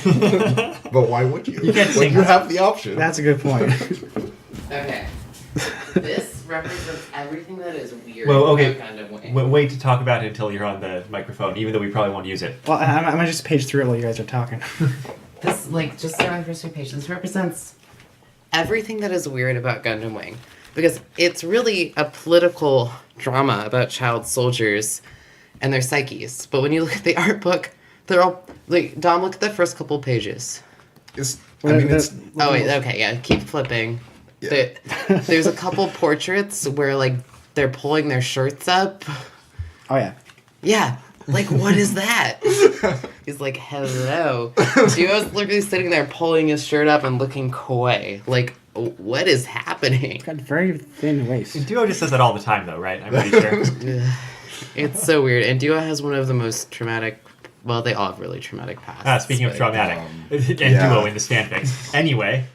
But why would you? You can't when sing. you have the option. That's a good point. Okay. This represents everything that is weird Well, okay. about Gundam Wing. Wait to talk about it until you're on the microphone, even though we probably won't use it. Well, I might just page through it while you guys are talking. This, like, just on my first two pages, this represents everything that is weird about Gundam Wing. Because it's really a political drama about child soldiers and their psyches. But when you look at the art book, they're all, like, Dom, look at the first couple pages. It's Oh, wait, okay, yeah, keep flipping. Yeah. There's a couple portraits where, like, they're pulling their shirts up. Oh, yeah. Yeah. Like, what is that? He's like, hello. Duo's literally sitting there pulling his shirt up and looking coy. Like, what is happening? Got very thin waist. Duo just does that all the time, though, right? I'm pretty sure. It's so weird. And Duo has one of the most traumatic... Well, they all have really traumatic pasts. Speaking of but- traumatic, and yeah. Duo in this fanfic. Anyway...